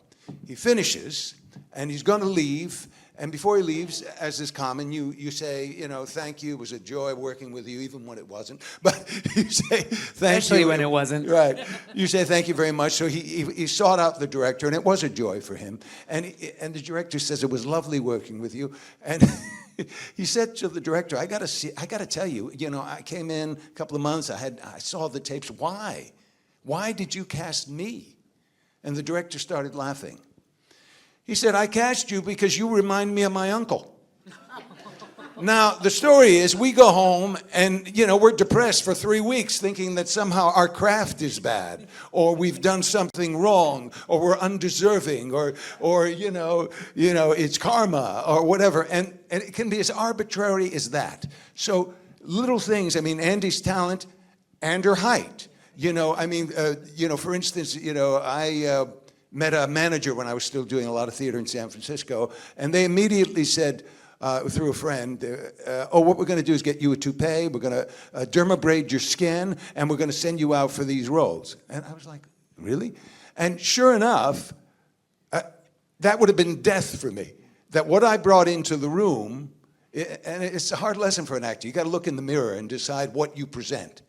he finishes, and he's going to leave, And before he leaves, as is common, you say, thank you. It was a joy working with you, even when it wasn't. But you say, thank Especially you. when it wasn't. Right. You say, thank you very much. So he sought out the director, and it was a joy for him. And the director says, it was lovely working with you. And he said to the director, I got to tell you, I came in a couple of months. I saw the tapes. Why? Why did you cast me? And the director started laughing. He said, I cast you because you remind me of my uncle. Now, the story is we go home and, we're depressed for 3 weeks thinking that somehow our craft is bad or we've done something wrong or we're undeserving or it's karma or whatever. And it can be as arbitrary as that. So little things, Andee's talent and her height. For instance, I met a manager when I was still doing a lot of theater in San Francisco, and they immediately said, through a friend, what we're going to do is get you a toupee, we're going to dermabrade your skin, and we're going to send you out for these roles. And I was like, really? And sure enough, that would have been death for me. That what I brought into the room, and it's a hard lesson for an actor, you got to look in the mirror and decide what you present.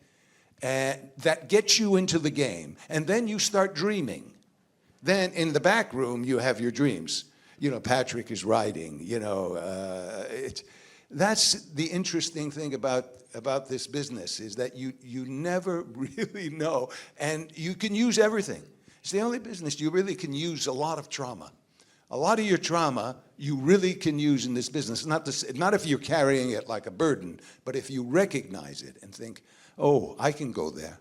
And that gets you into the game, and then you start dreaming. Then in the back room, you have your dreams. Patrick is writing, that's the interesting thing about this business is that you never really know. And you can use everything. It's the only business you really can use a lot of trauma. A lot of your trauma you really can use in this business. Not if you're carrying it like a burden, but if you recognize it and think, oh, I can go there.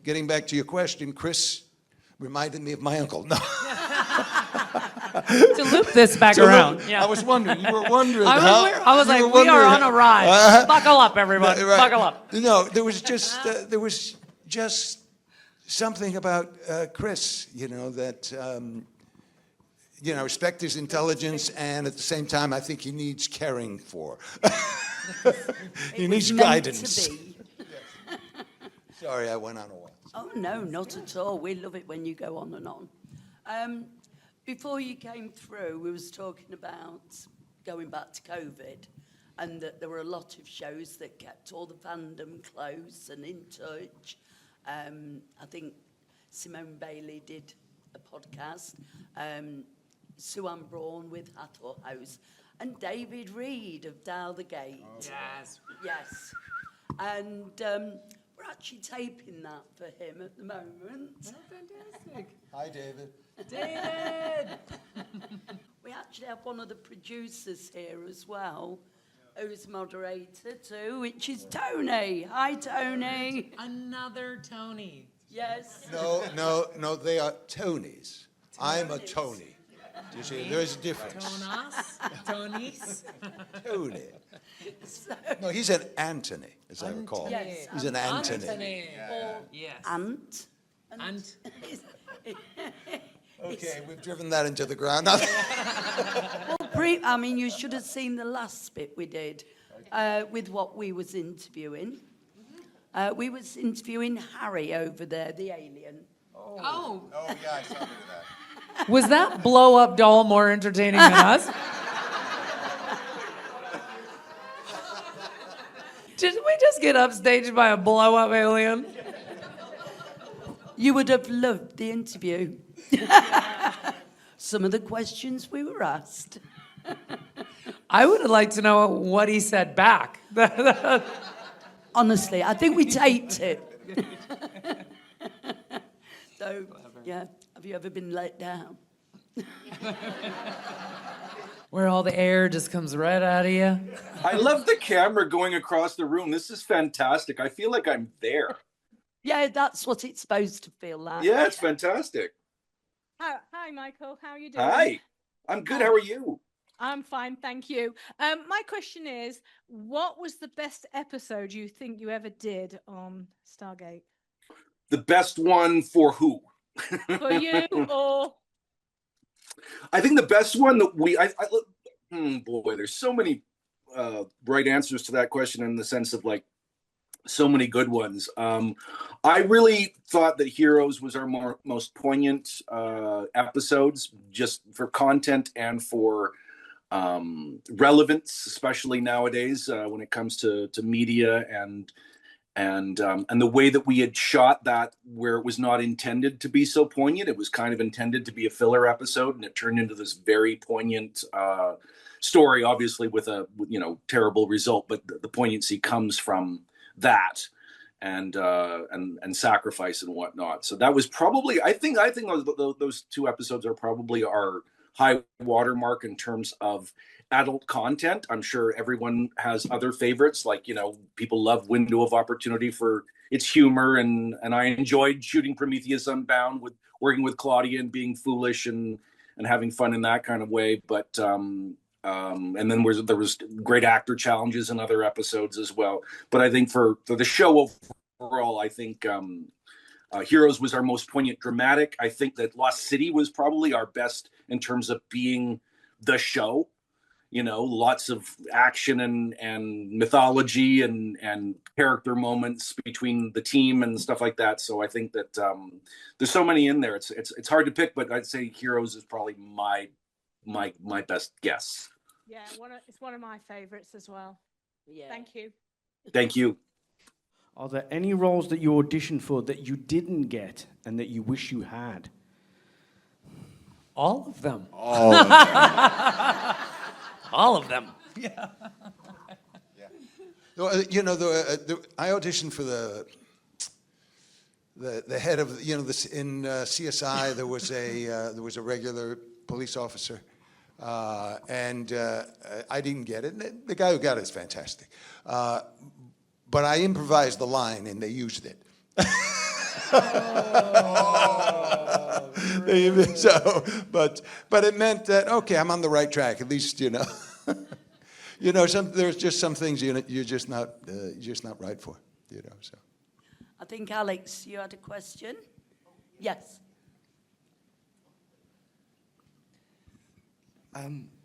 Getting back to your question, Chris reminded me of my uncle. No. To loop this back around. Yeah. I was wondering. You were wondering. I was like, we are on a ride. Buckle up, everybody. Right. Buckle up. No, there was just something about Chris, that respect his intelligence, and at the same time, I think he needs caring for. He needs guidance. Sorry, I went on a while. Oh, no, not at all. We love it when you go on and on. Before you came through, we was talking about going back to COVID and that there were a lot of shows that kept all the fandom close and in touch. I think Simone Bailey did a podcast, Sue Ann Braun with Hathor House, and David Reed of Dial the Gate. Oh. Yes. Yes. And we're actually taping that for him at the moment. Oh, fantastic. Hi, David. David! We actually have one of the producers here as well, who's moderator too, which is Tony. Hi, Tony. Another Tony. Yes. No, they are Tonys. I'm a Tony. Do you see? There's a difference. Tonys? Tony. No, he's an Anthony, as I recall. Yes. He's an Anthony. Or Yes. Ant. Okay, we've driven that into the ground. Well, you should have seen the last bit we did with what we was interviewing. We was interviewing Harry over there, the alien. Oh. Oh, yeah, I saw that. Was that blow-up doll more entertaining than us? Did we just get upstaged by a blow-up alien? You would have loved the interview. Some of the questions we were asked. I would have liked to know what he said back. Honestly, I think we taped it. So, yeah, have you ever been let down? Where all the air just comes right out of you. I love the camera going across the room. This is fantastic. I feel like I'm there. Yeah, that's what it's supposed to feel like. Yeah, it's fantastic. Hi, Michael. How are you doing? Hi, I'm good. How are you? I'm fine, thank you. My question is, what was the best episode you think you ever did on Stargate? The best one for who? For you or? I think the best one that boy, there's so many right answers to that question in the sense of like so many good ones. I really thought that Heroes was our most poignant episodes, just for content and for relevance, especially nowadays when it comes to media and the way that we had shot that, where it was not intended to be so poignant. It was kind of intended to be a filler episode, and it turned into this very poignant story, obviously with a terrible result, but the poignancy comes from that and sacrifice and whatnot. So that was probably, I think those two episodes are probably our high watermark in terms of adult content. I'm sure everyone has other favorites, like, people love Window of Opportunity for its humor, and I enjoyed shooting Prometheus Unbound, with working with Claudia and being foolish and having fun in that kind of way. But and then there was great actor challenges in other episodes as well. But I think for the show overall, I think Heroes was our most poignant dramatic. I think that Lost City was probably our best in terms of being the show. Lots of action and mythology and character moments between the team and stuff like that. So I think that there's so many in there. It's hard to pick, but I'd say Heroes is probably my best guess. Yeah, it's one of my favorites as well. Yeah. Thank you. Thank you. Are there any roles that you auditioned for that you didn't get and that you wish you had? All of them. All of them. All of them. Yeah. I auditioned for the head of this in CSI. There was a regular police officer, and I didn't get it. The guy who got it is fantastic, but I improvised the line and they used it. But it meant that, okay, I'm on the right track. At least there's just some things you're just not right for. So. I think, Alex, you had a question? Yes.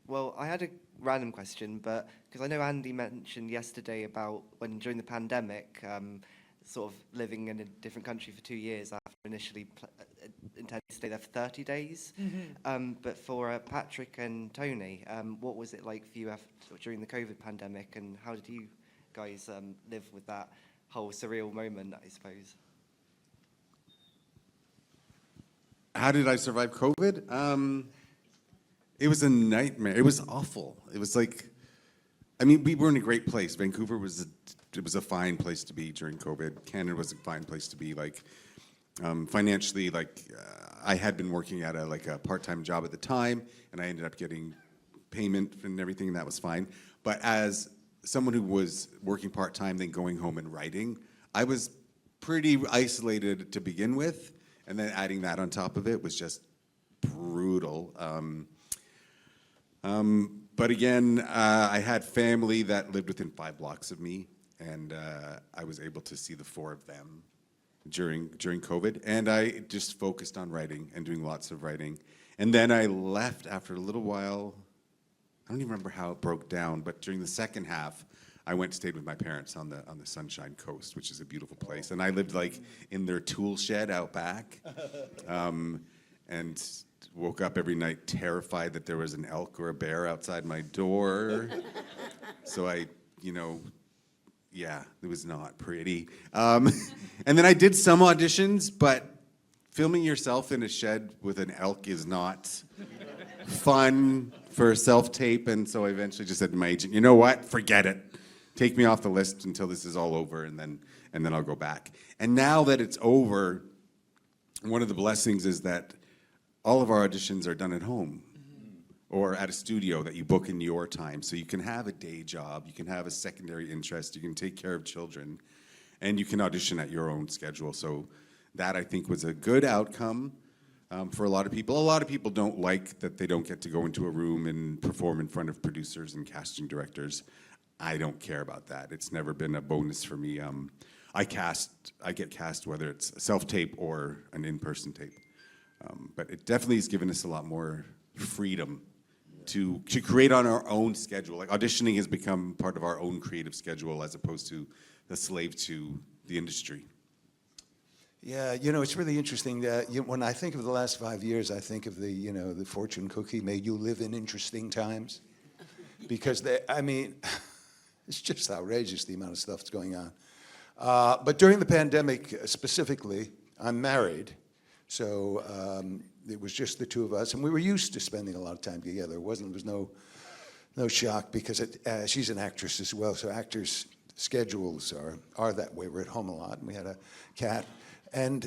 Well, I had a random question, but because I know Andee mentioned yesterday about when during the pandemic, sort of living in a different country for 2 years after initially intending to stay there for 30 days. Mm-hmm. But for Patrick and Tony, what was it like for you during the COVID pandemic, and how did you guys live with that whole surreal moment, I suppose? How did I survive COVID? It was a nightmare. It was awful. It was like, we were in a great place. Vancouver was a fine place to be during COVID. Canada was a fine place to be. Financially, I had been working at a part-time job at the time, and I ended up getting payment and everything, and that was fine. But as someone who was working part-time, then going home and writing, I was pretty isolated to begin with, and then adding that on top of it was just brutal. But again, I had family that lived within 5 blocks of me, and I was able to see the 4 of them during COVID, and I just focused on writing and doing lots of writing. And then I left after a little while. I don't even remember how it broke down, but during the second half, I went and stayed with my parents on the Sunshine Coast, which is a beautiful place. And I lived in their tool shed out back, and woke up every night terrified that there was an elk or a bear outside my door. So yeah, it was not pretty. And then I did some auditions, but filming yourself in a shed with an elk is not fun for self-tape. And so I eventually just said to my agent, you know what, forget it. Take me off the list until this is all over, and then I'll go back. And now that it's over, one of the blessings is that all of our auditions are done at home or at a studio that you book in your time. So you can have a day job, you can have a secondary interest, you can take care of children, and you can audition at your own schedule. So that, I think, was a good outcome for a lot of people. A lot of people don't like that they don't get to go into a room and perform in front of producers and casting directors. I don't care about that. It's never been a bonus for me. I get cast whether it's self-tape or an in-person tape. But it definitely has given us a lot more freedom to create on our own schedule. Like auditioning has become part of our own creative schedule as opposed to a slave to the industry. Yeah, it's really interesting that when I think of the last 5 years, I think of the fortune cookie, may you live in interesting times. because it's just outrageous the amount of stuff that's going on. But during the pandemic specifically, I'm married, so it was just the two of us, and we were used to spending a lot of time together. There was no shock because she's an actress as well, so actors' schedules are that way. We're at home a lot, and we had a cat, and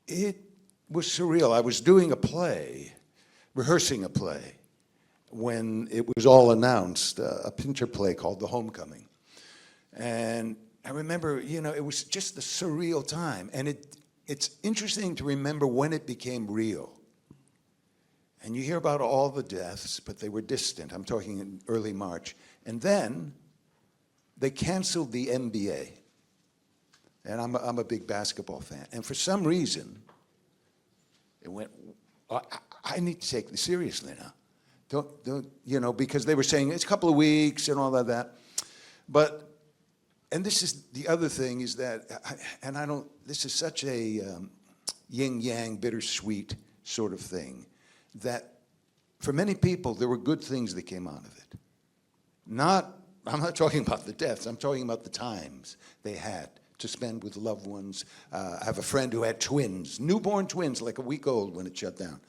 it was surreal. I was doing a play, rehearsing a play, when it was all announced, a Pinter play called The Homecoming. And I remember, it was just a surreal time. And it's interesting to remember when it became real. And you hear about all the deaths, but they were distant. I'm talking in early March. And then they canceled the NBA. And I'm a big basketball fan. And for some reason, it went, I need to take this seriously now. Don't, because they were saying it's a couple of weeks and all of that. But, and this is the other thing is that, this is such a yin-yang, bittersweet sort of thing, that for many people, there were good things that came out of it. I'm not talking about the deaths, I'm talking about the times they had to spend with loved ones. I have a friend who had twins, newborn twins, like a week old when it shut down.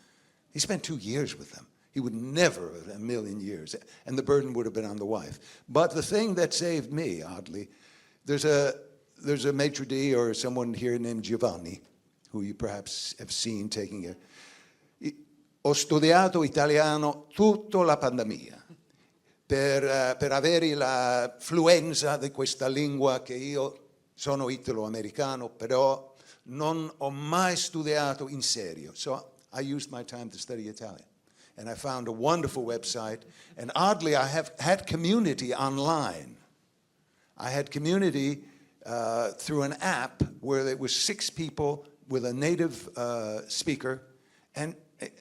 He spent 2 years with them. He would never in a million years, and the burden would have been on the wife. But the thing that saved me, oddly, there's a maitre d' or someone here named Giovanni, who you perhaps have seen taking a... Ho studiato italiano tutta la pandemia per avere la fluenza di questa lingua che io sono italo-americano, però non ho mai studiato in serio. So I used my time to study Italian. And I found a wonderful website. And oddly, I have had community online. I had community through an app where there was 6 people with a native speaker. And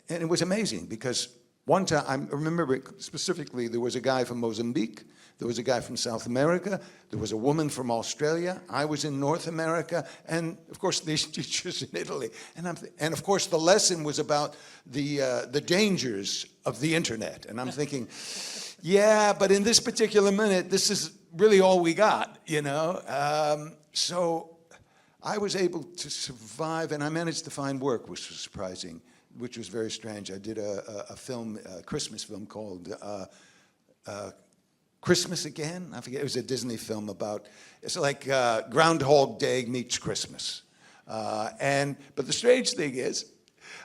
it was amazing because one time, I remember specifically, there was a guy from Mozambique, there was a guy from South America, there was a woman from Australia, I was in North America, and of course these teachers in Italy. And of course the lesson was about the dangers of the internet. And I'm thinking, yeah, but in this particular minute, this is really all we got, So I was able to survive, and I managed to find work, which was surprising, which was very strange. I did a film, a Christmas film called Christmas Again? I forget, it was a Disney film about, it's like Groundhog Day meets Christmas. But the strange thing is,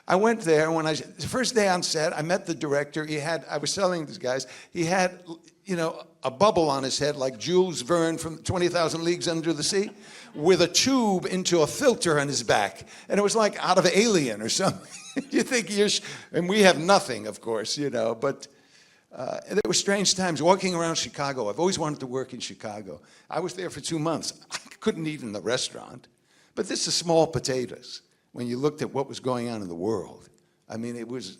I went there, the first day on set, I met the director. I was telling these guys, he had, a bubble on his head like Jules Verne from 20,000 Leagues Under the Sea, with a tube into a filter on his back. And it was like out of Alien or something. You think and we have nothing, of course, but there were strange times walking around Chicago. I've always wanted to work in Chicago. I was there for 2 months. I couldn't eat in the restaurant, but this is small potatoes when you looked at what was going on in the world. I mean, it was,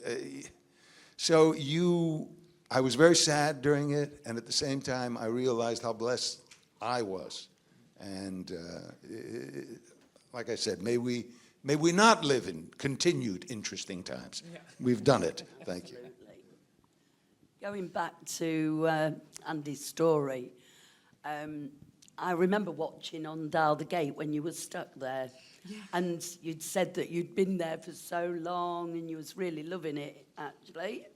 I was very sad during it, and at the same time, I realized how blessed I was. And like I said, may we not live in continued interesting times. Yeah. We've done it. Thank you. Going back to Andy's story, I remember watching on Dial the Gate when you were stuck there. Yeah. And you'd said that you'd been there for so long and you was really loving it, actually.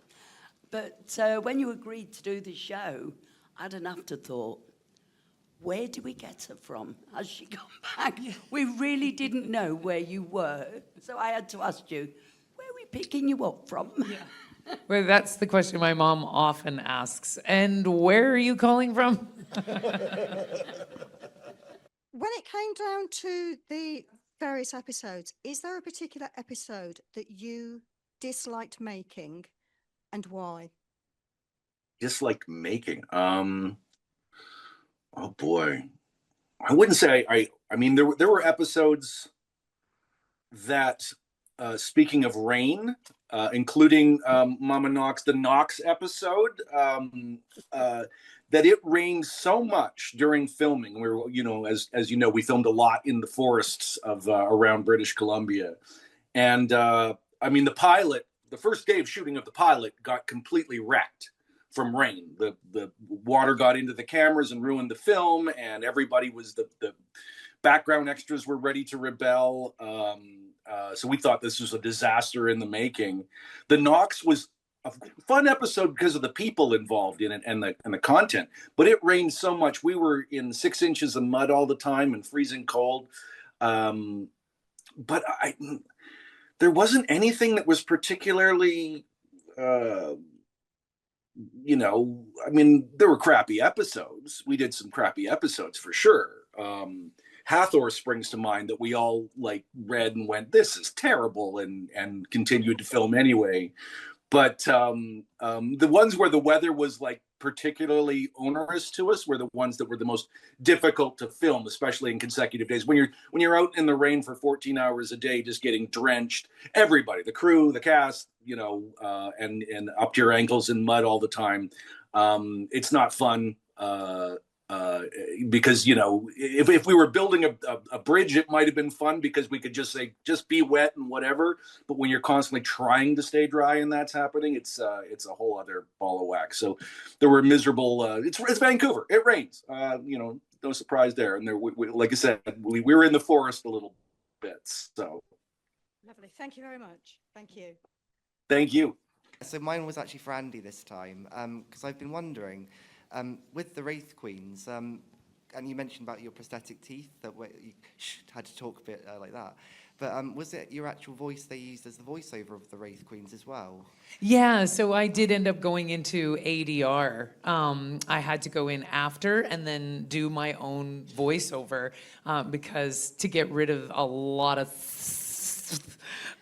But when you agreed to do the show, I had an afterthought. Where did we get her from? Has she gone back? Yeah. We really didn't know where you were. So I had to ask you, where are we picking you up from? Yeah. Well, that's the question my mom often asks. And where are you calling from? When it came down to the various episodes, is there a particular episode that you disliked making and why? Disliked making? Oh boy, I wouldn't say I mean, there were episodes that, speaking of rain, including Mama Knox, the Knox episode, that it rained so much during filming. We were, as you know, we filmed a lot in the forests of around British Columbia, and I mean, the first day of shooting of the pilot got completely wrecked from rain. The water got into the cameras and ruined the film, and everybody was the background extras were ready to rebel. So we thought this was a disaster in the making. The Knox was a fun episode because of the people involved in it and the content, but it rained so much. We were in 6 inches of mud all the time and freezing cold. But there wasn't anything that was particularly, you know, I mean, there were crappy episodes. We did some crappy episodes for sure. Hathor springs to mind that we all like read and went, this is terrible, and continued to film anyway. But the ones where the weather was like particularly onerous to us were the ones that were the most difficult to film, especially in consecutive days. When you're out in the rain for 14 hours a day, just getting drenched, everybody, the crew, the cast, you know, and up to your ankles in mud all the time. It's not fun. Because, you know, if we were building a bridge, it might have been fun because we could just say, just be wet and whatever. But when you're constantly trying to stay dry and that's happening, it's a whole other ball of wax. So there were miserable, it's Vancouver, it rains, you know, no surprise there. And there, like I said, we were in the forest a little bit, so. Lovely. Thank you very much. Thank you. Thank you. So mine was actually for Andee this time, because I've been wondering, with the Wraith Queens, and you mentioned about your prosthetic teeth, that you had to talk a bit like that. But was it your actual voice they used as the voiceover of the Wraith Queens as well? Yeah, so I did end up going into ADR. I had to go in after and then do my own voiceover because to get rid of a lot of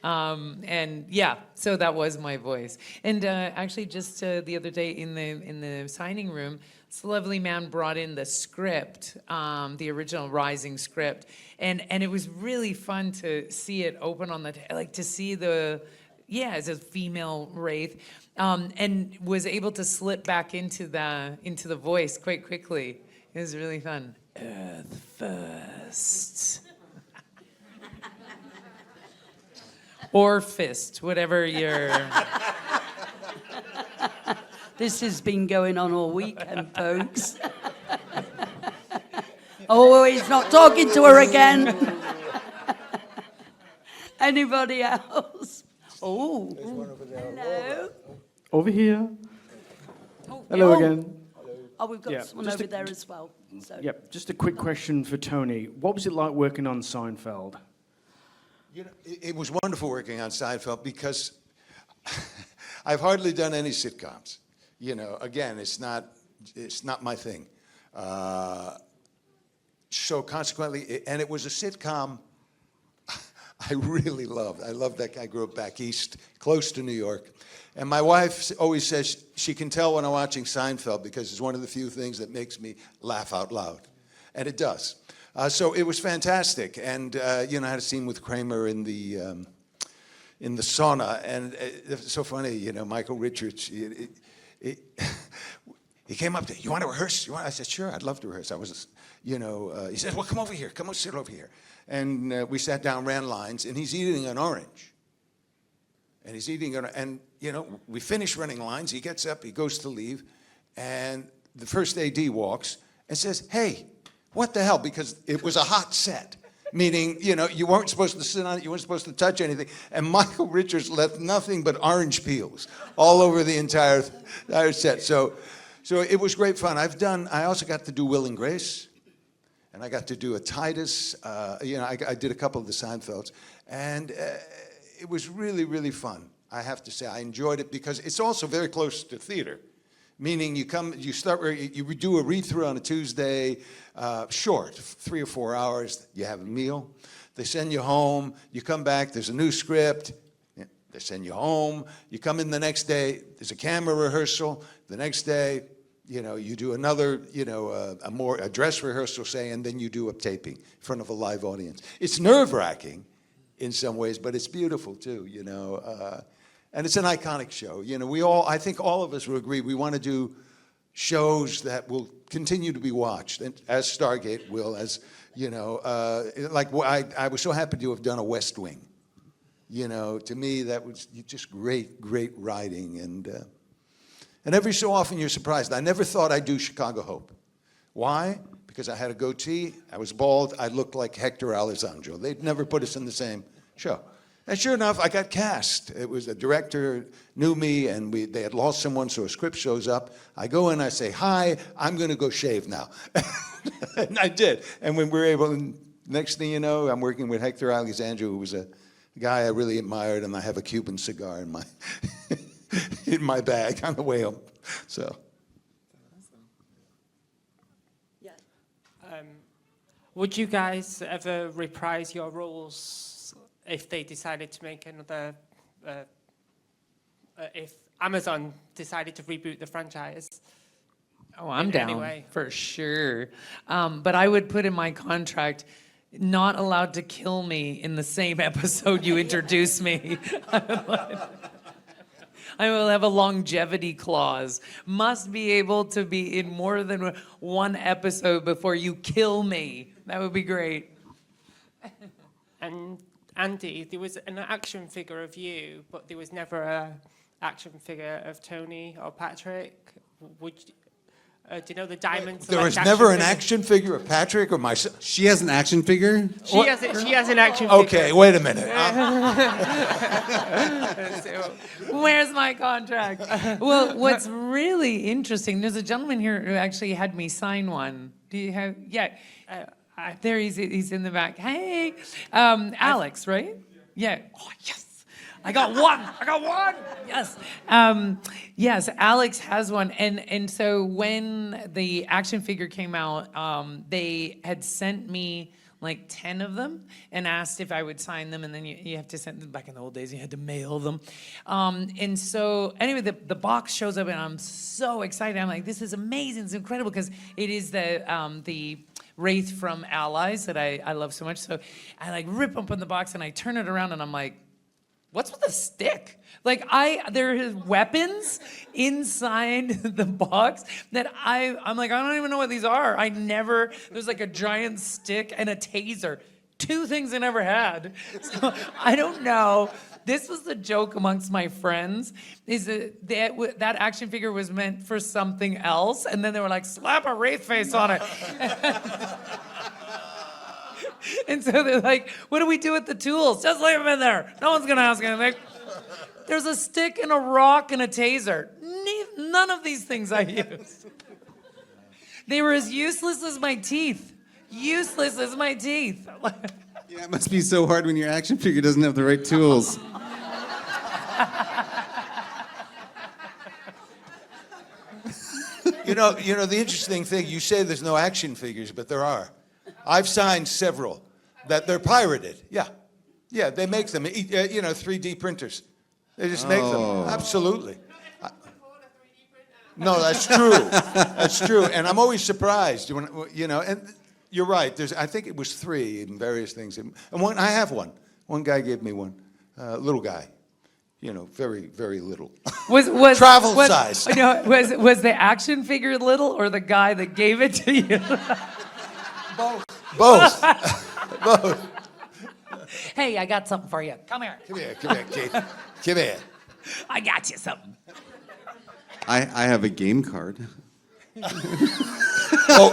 and yeah, so that was my voice. And actually, just the other day in the signing room, this lovely man brought in the script, the original Rising script, and it was really fun to see it open on the like to see the as a female wraith, and was able to slip back into the voice quite quickly. It was really fun. Earth first. Or fist, whatever your... This has been going on all weekend, folks. Oh, he's not talking to her again. Anybody else? Oh, hello. Over here. Oh, Hello again. Oh, we've got someone over there as well. So. Yep, just a quick question for Tony. What was it like working on Seinfeld? You know, it was wonderful working on Seinfeld because I've hardly done any sitcoms. You know, again, it's not my thing. So consequently, and it was a sitcom I really loved. I loved that. I grew up back east, close to New York. And my wife always says she can tell when I'm watching Seinfeld because it's one of the few things that makes me laugh out loud. And it does. So it was fantastic, and you know, I had a scene with Kramer in the sauna, and it's so funny. You know, Michael Richards, he came up to, you want to rehearse? I said, sure, I'd love to rehearse. I was, you know, he said, well, come over here, come on, sit over here, and we sat down, ran lines, and he's eating an orange, and he's eating it, and you know, we finish running lines. He gets up, he goes to leave, and the first AD walks and says, hey. What the hell? Because it was a hot set, meaning, you know, you weren't supposed to sit on it, you weren't supposed to touch anything. And Michael Richards left nothing but orange peels all over the entire set. So it was great fun. I also got to do Will and Grace, and I got to do a Titus. You know, I did a couple of the Seinfelds, and it was really, really fun. I have to say, I enjoyed it because it's also very close to theater. Meaning you do a read-through on a Tuesday, short, 3 or 4 hours, you have a meal, they send you home, you come back, there's a new script, they send you home, you come in the next day, there's a camera rehearsal, the next day, you know, you do another, you know, a dress rehearsal, say, and then you do a taping in front of a live audience. It's nerve-wracking in some ways, but it's beautiful too, you know. And it's an iconic show. You know, I think all of us will agree, we want to do shows that will continue to be watched, and as Stargate will, as, you know, like I was so happy to have done a West Wing. You know, to me, that was just great, great writing, and And every so often you're surprised. I never thought I'd do Chicago Hope. Why? Because I had a goatee, I was bald, I looked like Hector Alessandro. They'd never put us in the same show. And sure enough, I got cast. It was a director knew me, and they had lost someone, so a script shows up. I go in, I say, hi, I'm going to go shave now. And I did. And when we were able, next thing you know, I'm working with Hector Alessandro, who was a guy I really admired, and I have a Cuban cigar in my in my bag on the way home. So. Would you guys ever reprise your roles if they decided to make another, if Amazon decided to reboot the franchise? Oh, I'm in any down way? for sure. But I would put in my contract, not allowed to kill me in the same episode you introduce me. I will have a longevity clause. Must be able to be in more than one episode before you kill me. That would be great. And Andee, there was an action figure of you, but there was never an action figure of Tony or Patrick. Would you, do you know the Diamond There Select was never an figure? action figure of Patrick or myself. She has an action figure? She has an action figure. Okay, wait a minute. Where's my contract? Well, what's really interesting, there's a gentleman here who actually had me sign one. Do you have, yeah. There he's in the back. Hey, Alex, right? Yeah. Oh, yes. I got one. Yes. Yes, Alex has one. And so when the action figure came out, they had sent me like 10 of them and asked if I would sign them. And then you have to send them, back in the old days, you had to mail them. And so anyway, the box shows up and I'm so excited. I'm like, this is amazing. It's incredible because it is the Wraith from Allies that I love so much. So I like rip open the box and I turn it around and I'm like, what's with the stick? Like there are weapons inside the box that I'm like, I don't even know what these are. There's like a giant stick and a taser. 2 things I never had. So I don't know. This was the joke amongst my friends, is that action figure was meant for something else. And then they were like, slap a Wraith face on it. And so they're like, what do we do with the tools? Just leave them in there. No one's going to ask anything. There's a stick and a rock and a taser. None of these things I used. They were as useless as my teeth. Useless as my teeth. Yeah, it must be so hard when your action figure doesn't have the right tools. You know, the interesting thing, you say there's no action figures, but there are. I've signed several that they're pirated. Yeah, they make them, 3D printers. They just make them, absolutely. No, that's true. That's true, and I'm always surprised, and you're right. I think it was 3 in various things. And I have one. One guy gave me one, little guy. Very, very little. Was travel size. No, was the action figure little or the guy that gave it to you? Both. Hey, I got something for you. Come here. Come here, Keith. Come here. I got you something. I have a game card. Oh,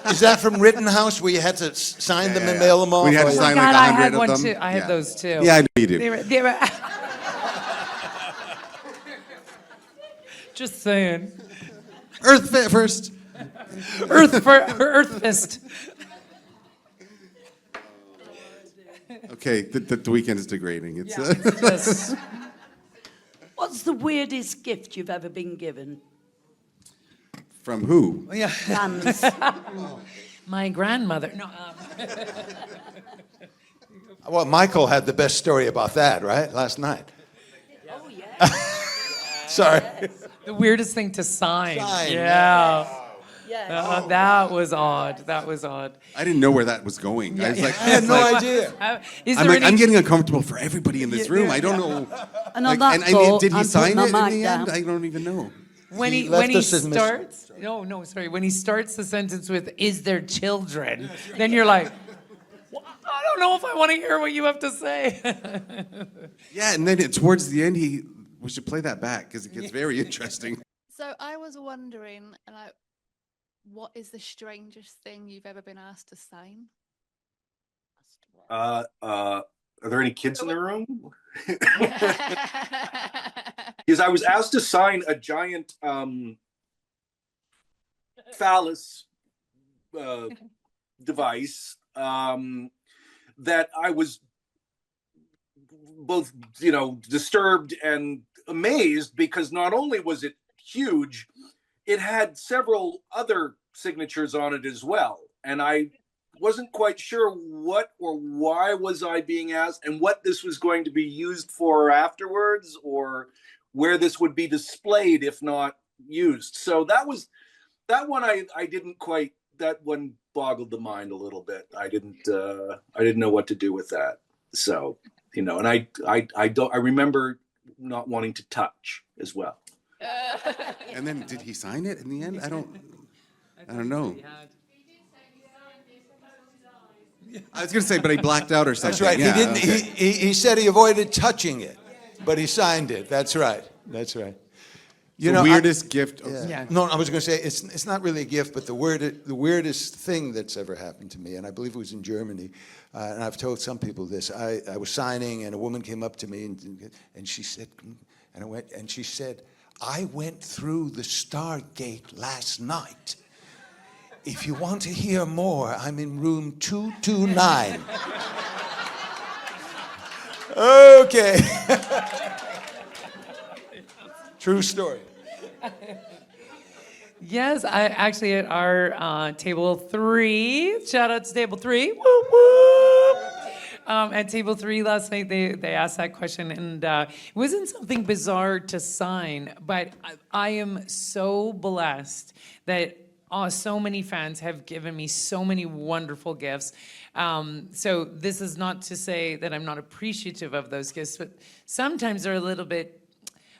is that from Rittenhouse where you had to sign them and mail them off? We had to sign like 100 of them. Too. I had those too. Yeah, I know you do. They were just saying. Earth first. Earth fist. Okay, the weekend is degrading. It's Yes. What's the weirdest gift you've ever been given? From who? Yeah. Fans. My grandmother. No. Well, Michael had the best story about that, right? Last night. Oh, yeah. Sorry. The weirdest thing to sign. Yeah. Yeah. That was odd. I didn't know where that was going. I was like, I had no idea. I'm getting uncomfortable for everybody in this room. I don't know. And on that did he sign it in the end? I don't even know. When he starts, when he starts the sentence with "Is there children?" then you're like, well, I don't know if I want to hear what you have to say. Yeah, and then towards the end, we should play that back because it gets very interesting. So So I was wondering, like, what is the strangest thing you've ever been asked to sign? Are there any kids in the room? Because I was asked to sign a giant phallus device that I was both, disturbed and amazed, because not only was it huge, it had several other signatures on it as well. And I wasn't quite sure what or why was I being asked, and what this was going to be used for afterwards, or where this would be displayed if not used. So that one I didn't quite, that one boggled the mind a little bit. I didn't know what to do with that. So, and I remember not wanting to touch as well. And then did he sign it in the end? I don't know. I was going to say, but he blacked out or something. That's right. Yeah, He didn't. okay. He said he avoided touching it, but he signed it. That's right. That's right. Weirdest gift. Yeah. No, I was going to say it's not really a gift, but the weirdest thing that's ever happened to me, and I believe it was in Germany, and I've told some people this. I was signing, and a woman came up to me, and she said, and I went, and she said, "I went through the Stargate last night. If you want to hear more, I'm in room 229. Okay. True story. Yes, I actually at our table 3. Shout out to table 3. Whoop, whoop. At table 3 last night, they asked that question, and it wasn't something bizarre to sign, but I am so blessed that so many fans have given me so many wonderful gifts. So this is not to say that I'm not appreciative of those gifts, but sometimes they're a little bit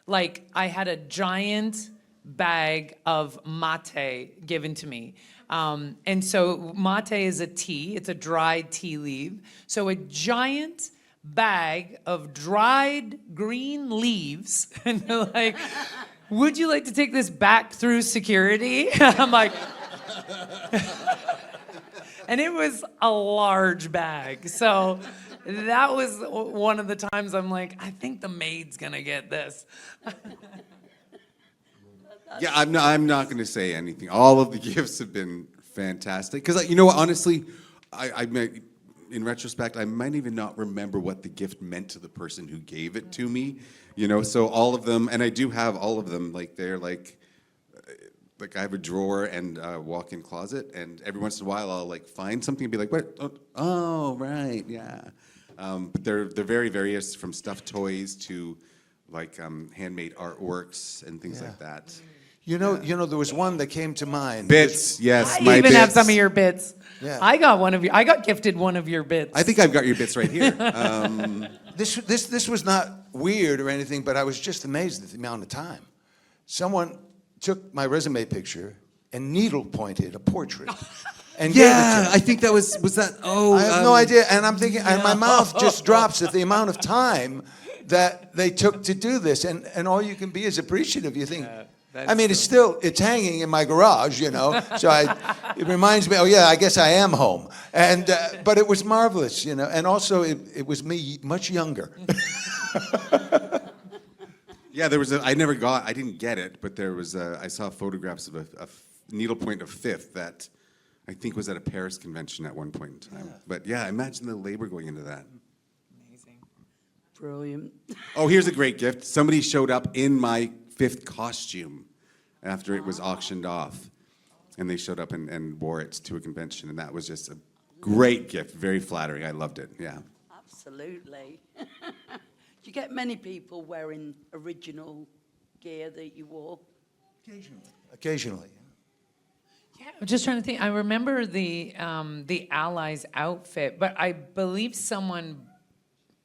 like, I had a giant bag of mate given to me. And so mate is a tea, it's a dried tea leaf. So a giant bag of dried green leaves, and they're like, would you like to take this back through security? I'm like, and it was a large bag. So that was one of the times I'm like, I think the maid's gonna get this. Yeah, I'm not going to say anything. All of the gifts have been fantastic. Because, honestly, I in retrospect, I might even not remember what the gift meant to the person who gave it to me. So all of them, and I do have all of them, they're like I have a drawer and a walk-in closet, and every once in a while I'll find something and be like, what? Oh, right, yeah. But they're very various, from stuffed toys to handmade artworks and things like that. There was one that came to mind. Bits, yes, I my even bits. have some of your bits. Yeah. I got gifted one of your bits. I think I've got your bits right here. This was not weird or anything, but I was just amazed at the amount of time. Someone took my resume picture and needle-pointed a portrait. And gave it to me. I think that was that. Oh, I have no idea, and I'm thinking, and my mouth just drops at the amount of time that they took to do this, and all you can be is appreciative. You think, it's hanging in my garage, So it reminds me, oh yeah, I guess I am home, and but it was marvelous, and also it was me much younger. Yeah, there was I didn't get it, but there was I saw photographs of a needlepoint of 5th that I think was at a Paris convention at one point in time. Yeah. But yeah, imagine the labor going into that. Amazing. Brilliant. Oh, here's a great gift. Somebody showed up in my 5th costume after it was auctioned off. And they showed up and wore it to a convention. And that was just a great gift. Very flattering. I loved it. Yeah. Absolutely. Do you get many people wearing original gear that you wore? Occasionally. Yeah, I'm just trying to think. I remember the Allies outfit, but I believe someone,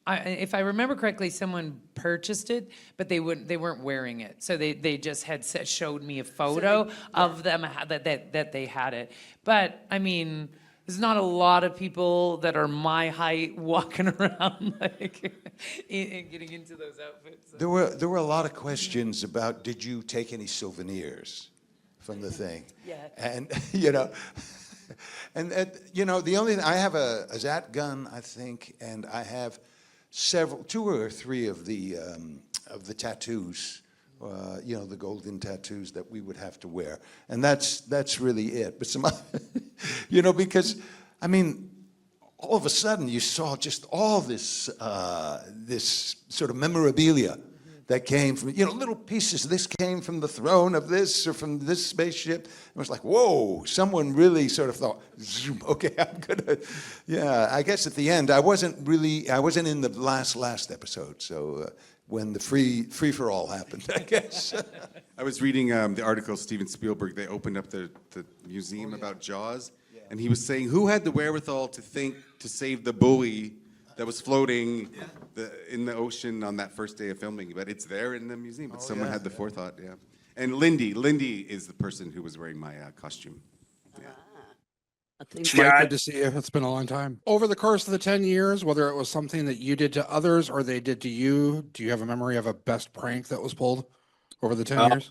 if I remember correctly, someone purchased it, but they weren't wearing it. So they just had showed me a photo of them that they had it. But I mean, There's not a lot of people that are my height walking around like and getting into those outfits. There were a lot of questions about, did you take any souvenirs from the thing? Yeah. And, you know, and you know, the only, I have a Zat gun, I think, and I have two or three of the tattoos, you know, the golden tattoos that we would have to wear. And that's really it. But some, you know, because, I mean, all of a sudden you saw just all this, this sort of memorabilia that came from, you know, little pieces. This came from the throne of this or from this spaceship. It was like, whoa, someone really sort of thought, zoom, okay, I'm gonna, yeah. I guess at the end, I wasn't in the last episode. So when the free for all happened, I guess. I was reading the article, Steven Spielberg, they opened up the museum about Jaws, and he was saying, who had the wherewithal to think to save the buoy that was floating in the ocean on that first day of filming? But it's there in the museum. But someone had the forethought, yeah. And Lindy is the person who was wearing my costume. Mike, good to see you. It's been a long time. Over the course of the 10 years, whether it was something that you did to others or they did to you, do you have a memory of a best prank that was pulled over the 10 years?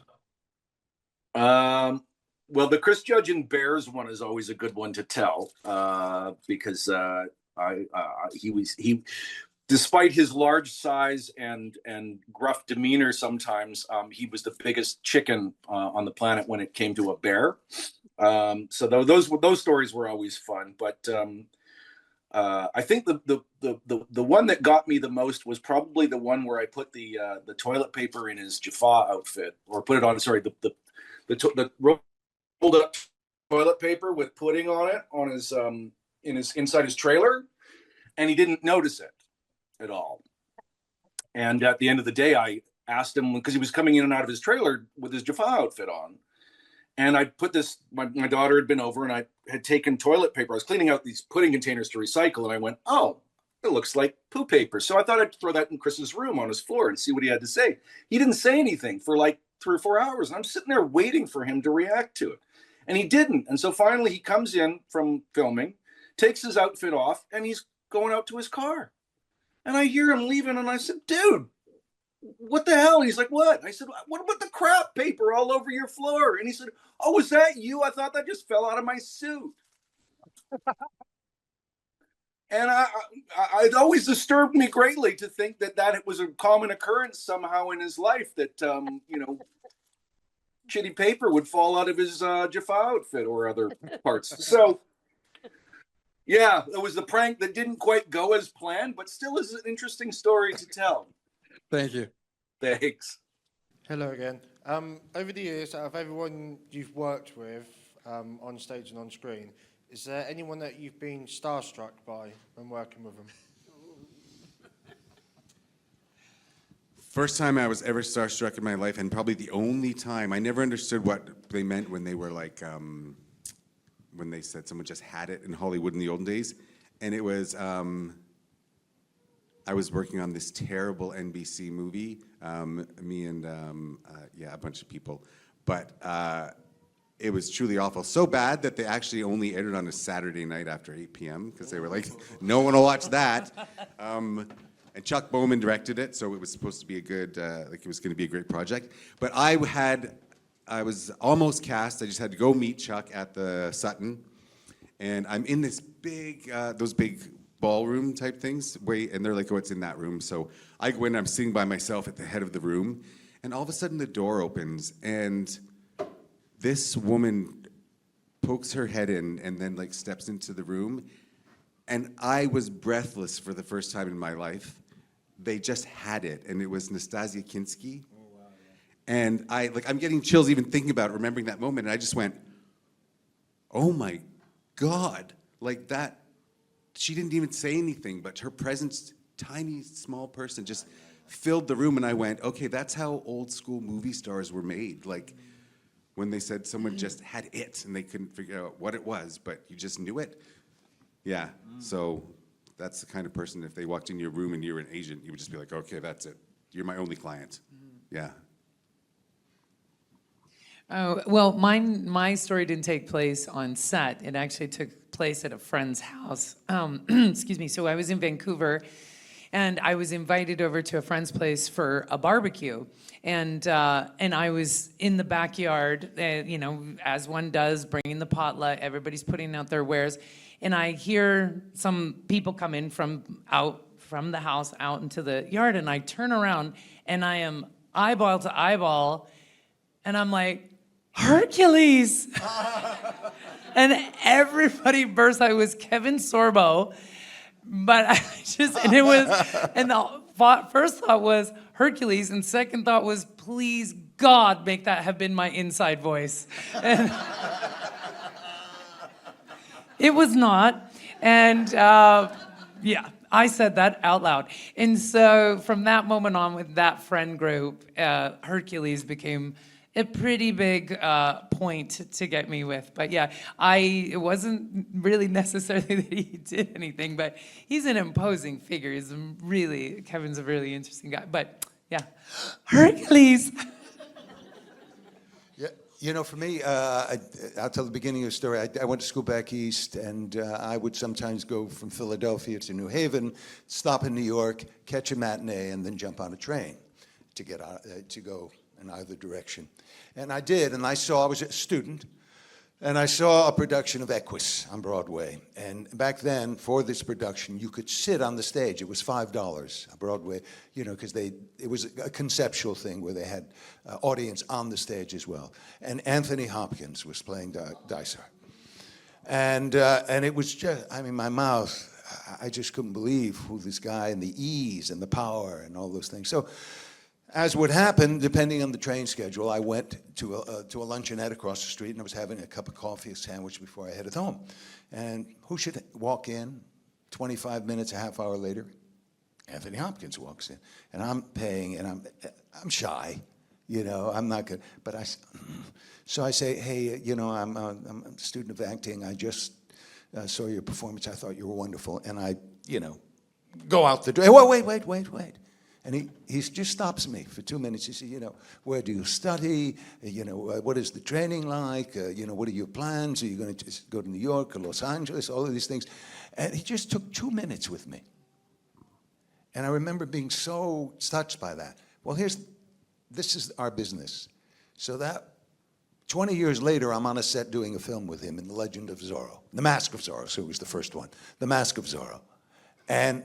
Well, the Chris Judge and Bears one is always a good one to tell because he, despite his large size and gruff demeanor, sometimes he was the biggest chicken on the planet when it came to a bear. So those stories were always fun. But I think the one that got me the most was probably the one where I put the toilet paper in his Jaffa outfit, or put it on. Sorry, the rolled up toilet paper with pudding on it on his inside his trailer, and he didn't notice it at all. And at the end of the day, I asked him, because he was coming in and out of his trailer with his Jaffa outfit on. And I put this, my daughter had been over and I had taken toilet paper. I was cleaning out these pudding containers to recycle. And I went, oh, it looks like poo paper. So I thought I'd throw that in Chris's room on his floor and see what he had to say. He didn't say anything for like 3 or 4 hours. And I'm sitting there waiting for him to react to it. And he didn't. And so finally he comes in from filming, takes his outfit off, and he's going out to his car. And I hear him leaving. And I said, dude, what the hell? And he's like, what? I said, what about the crap paper all over your floor? And he said, oh, was that you? I thought that just fell out of my suit. And it always disturbed me greatly to think that it was a common occurrence somehow in his life that, you know, shitty paper would fall out of his Jaffa outfit or other parts. So, yeah, it was the prank that didn't quite go as planned, but still is an interesting story to tell. Thank you. Thanks. Hello again. Over the years, out of everyone you've worked with on stage and on screen, is there anyone that you've been starstruck by when working with them? First time I was ever starstruck in my life, and probably the only time. I never understood what they meant when they were like, when they said someone just had it in Hollywood in the olden days. And it was, I was working on this terrible NBC movie, me and a bunch of people. But it was truly awful. So bad that they actually only aired it on a Saturday night after 8 p.m. because they were like, no one will watch that. And Chuck Bowman directed it, so it was supposed to be a good, like it was going to be a great project. But I was almost cast. I just had to go meet Chuck at the Sutton, and I'm in this big, those big ballroom type things. And they're like, oh, it's in that room. So I go in. I'm sitting by myself at the head of the room, and all of a sudden the door opens, and this woman pokes her head in, and then like steps into the room, and I was breathless for the first time in my life. They just had it, and it was Nastassja Kinski. Oh, wow, yeah. And I'm getting chills even thinking about it, remembering that moment, and I just went, oh my God, like that, she didn't even say anything, but her presence, tiny, small person, just filled the room, and I went, okay, that's how old school movie stars were made, like when they said someone just had it, and they couldn't figure out what it was, but you just knew it. Yeah, so that's the kind of person, if they walked in your room and you're an agent, you would just be like, okay, that's it. You're my only client. Yeah. Oh, well, my story didn't take place on set. It actually took place at a friend's house. Excuse me. So I was in Vancouver, and I was invited over to a friend's place for a barbecue. And I was in the backyard, as one does, bringing the potluck. Everybody's putting out their wares. And I hear some people come in from the house out into the yard. And I turn around, and I am eyeball to eyeball. And I'm like, Hercules! And everybody burst out. It was Kevin Sorbo. But the first thought was Hercules, and second thought was, please God, make that have been my inside voice. And it was not. And I said that out loud. And so from that moment on, with that friend group, Hercules became a pretty big point to get me with. But yeah, it wasn't really necessarily that he did anything, but he's an imposing figure. Kevin's a really interesting guy. But yeah, Hercules. Yeah, for me, I'll tell the beginning of the story. I went to school back east, and I would sometimes go from Philadelphia to New Haven, stop in New York, catch a matinee, and then jump on a train to get to go in either direction. And I did, and I was a student, and I saw a production of Equus on Broadway. And back then, for this production, you could sit on the stage. It was $5 on Broadway, because it was a conceptual thing where they had audience on the stage as well. And Anthony Hopkins was playing Dysart. And it was just, my mouth, I just couldn't believe who this guy, and the ease and the power and all those things. So, as would happen, depending on the train schedule, I went to a luncheonette across the street, and I was having a cup of coffee, a sandwich before I headed home. And who should walk in 25 minutes, a half hour later? Anthony Hopkins walks in. And I'm paying, and I'm shy, I'm not good. But so I say, hey, I'm a student of acting. I just saw your performance. I thought you were wonderful. And I, go out the door. Hey, wait. And he just stops me for 2 minutes. He says, where do you study? What is the training like? What are your plans? Are you going to just go to New York or Los Angeles? All of these things. And he just took 2 minutes with me. And I remember being so touched by that. Well, this is our business. So that 20 years later, I'm on a set doing a film with him in The Legend of Zorro. The Mask of Zorro, so it was the first one. The Mask of Zorro. And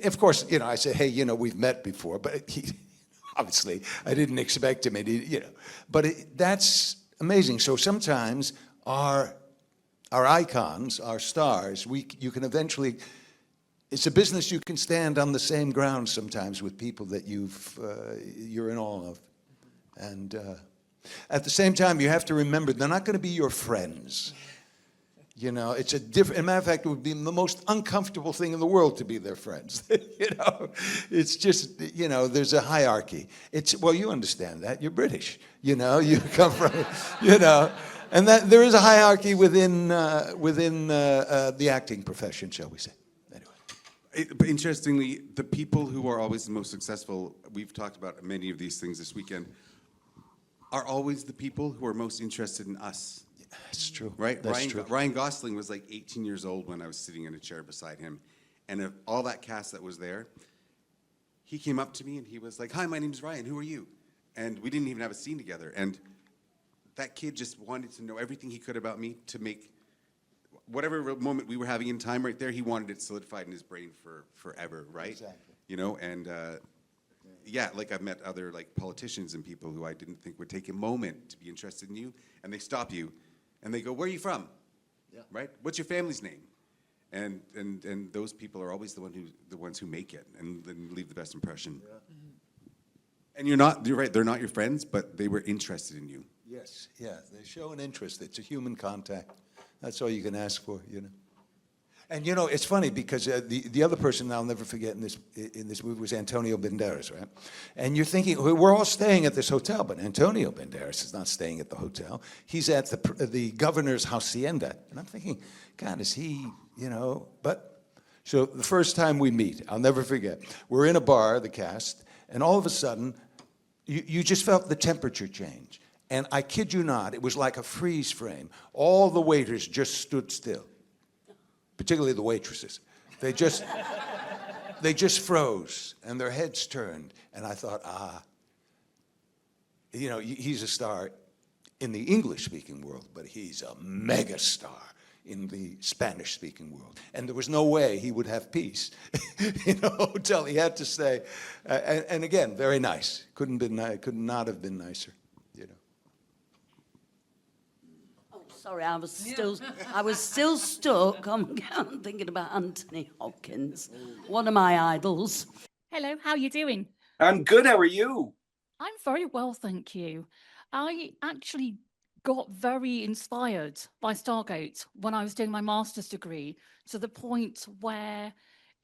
of course, I said, hey, we've met before, but obviously I didn't expect him, But that's amazing. So sometimes our icons, our stars, you can eventually, it's a business you can stand on the same ground sometimes with people that you're in awe of. And at the same time, you have to remember, they're not going to be your friends. It's a different, as a matter of fact, it would be the most uncomfortable thing in the world to be their friends. It's just, there's a hierarchy. Well, you understand that. You're British, you come from, and that there is a hierarchy within the acting profession, shall we say. But interestingly, the people who are always the most successful, we've talked about many of these things this weekend, are always the people who are most interested in us. That's true. Right? That's true. Ryan Gosling was like 18 years old when I was sitting in a chair beside him. And of all that cast that was there, he came up to me and he was like, hi, my name's Ryan. Who are you? And we didn't even have a scene together. And that kid just wanted to know everything he could about me to make whatever moment we were having in time right there, he wanted it solidified in his brain for forever, right? Exactly. And like I've met other like politicians and people who I didn't think would take a moment to be interested in you, and they stop you. And they go, where are you from? Yeah. Right? What's your family's name? And those people are always the ones who make it and leave the best impression. Yeah. Mm-hmm. And you're right, they're not your friends, but they were interested in you. Yes, yeah, they show an interest. It's a human contact. That's all you can ask for, And it's funny because the other person I'll never forget in this movie was Antonio Banderes, right? And you're thinking, we're all staying at this hotel, but Antonio Banderes is not staying at the hotel. He's at the governor's hacienda. And I'm thinking, God, is he, But, so the first time we meet, I'll never forget, we're in a bar, the cast, and all of a sudden, you just felt the temperature change. And I kid you not, it was like a freeze frame. All the waiters just stood still, particularly the waitresses. They just froze, and their heads turned. And I thought, you know, he's a star in the English-speaking world, but he's a mega star in the Spanish-speaking world. And there was no way he would have peace in a hotel. He had to stay. And again, very nice. Could not have been nicer, you know. Oh, sorry, I was still stuck on thinking about Anthony Hopkins, one of my idols. Hello, how are you doing? I'm good. How are you? I'm very well, thank you. I actually got very inspired by Stargate when I was doing my master's degree, to the point where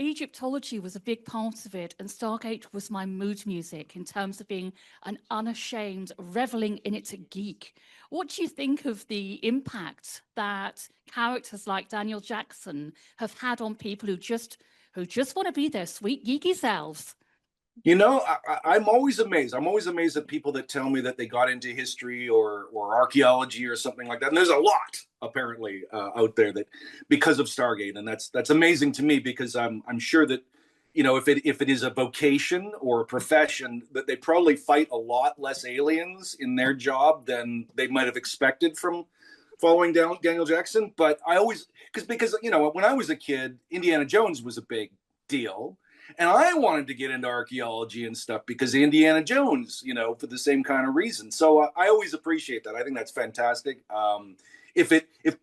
Egyptology was a big part of it, and Stargate was my mood music in terms of being an unashamed, reveling in it geek. What do you think of the impact that characters like Daniel Jackson have had on people who just want to be their sweet geeky selves? You know, I'm always amazed. I'm always amazed at people that tell me that they got into history or archaeology or something like that. And there's a lot apparently out there that because of Stargate, and that's amazing to me, because I'm sure that, you know, if it is a vocation or a profession, that they probably fight a lot less aliens in their job than they might have expected from following down Daniel Jackson. But I always because you know, when I was a kid, Indiana Jones was a big deal. And I wanted to get into archaeology and stuff because Indiana Jones, you know, for the same kind of reason. So I always appreciate that. I think that's fantastic. If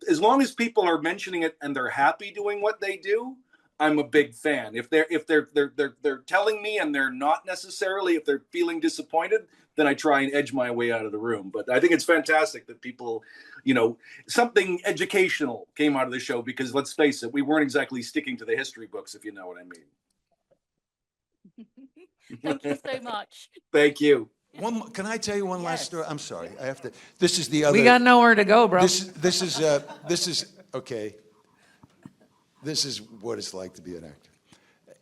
as long as people are mentioning it and they're happy doing what they do, I'm a big fan. If they're telling me and they're not necessarily, if they're feeling disappointed, then I try and edge my way out of the room. But I think it's fantastic that people, you know, something educational came out of the show, because let's face it, we weren't exactly sticking to the history books, if you know what I mean. Thank you so much. Thank you. Can I tell you one last story? I'm sorry. I have to. This is the other. We got nowhere to go, bro. This is okay. This is what it's like to be an actor.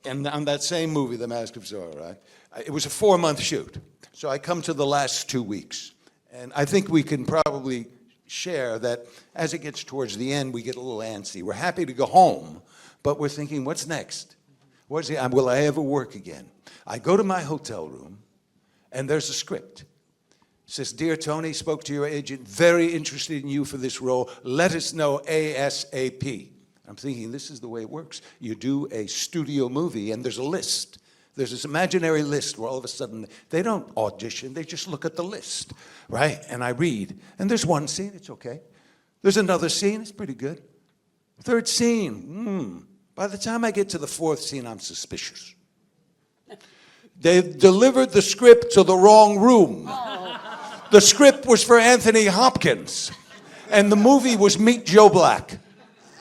And on that same movie, The Mask of Zorro, right? It was a 4-month shoot. So I come to the last 2 weeks. And I think we can probably share that as it gets towards the end, we get a little antsy. We're happy to go home, but we're thinking, what's next? Will I ever work again? I go to my hotel room, and there's a script. It says, "Dear Tony, spoke to your agent, very interested in you for this role. Let us know ASAP." I'm thinking, this is the way it works. You do a studio movie, and there's a list. There's this imaginary list where all of a sudden, they don't audition, they just look at the list, right? And I read, and there's one scene, it's okay. There's another scene, it's pretty good. Third scene, By the time I get to the 4th scene, I'm suspicious. They've delivered the script to the wrong room. The script was for Anthony Hopkins, and the movie was Meet Joe Black.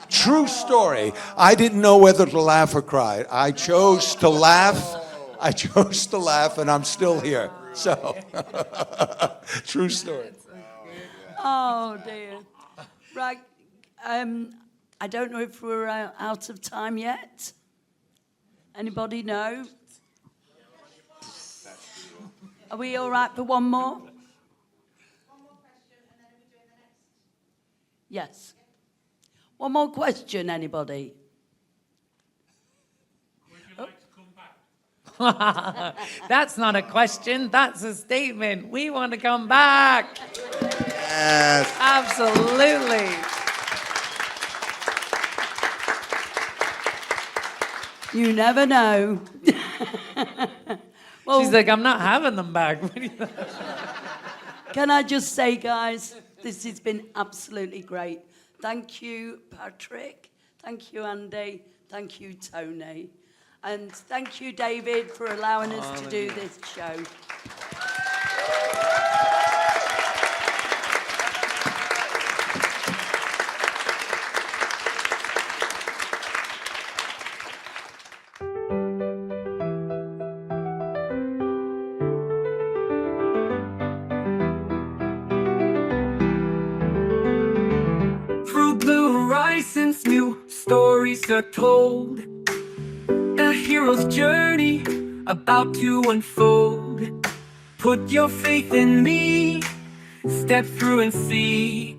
True story. I didn't know whether to laugh or cry. I chose to laugh. And I'm still here. So, true story. Oh, dear. Right. I don't know if we're out of time yet. Anybody know? Are we all right for one more? Yes. One more question, anybody? That's not a question, that's a statement. We want to come back. Yes. Absolutely. You never know. Well, she's like, I'm not having them back. Can I just say, guys, this has been absolutely great. Thank you, Patrick. Thank you, Andee. Thank you, Tony. And thank you, David, for allowing us to do this show. Through Blue Horizons, new stories are told. A hero's journey about to unfold. Put your faith in me step through and see.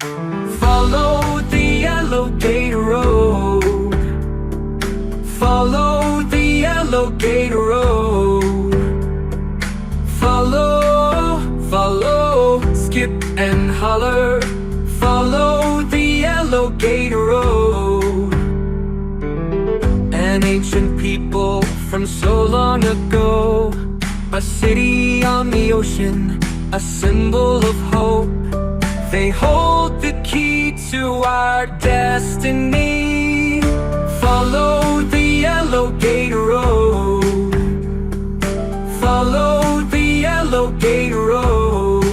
Follow the yellow gate road. Follow the yellow gate road. Follow, follow, skip and holler. Follow the yellow gate road. An ancient people from so long ago, a city on the ocean, a symbol of hope. They hold the key to our destiny. Follow the yellow gate road. Follow the yellow gate road.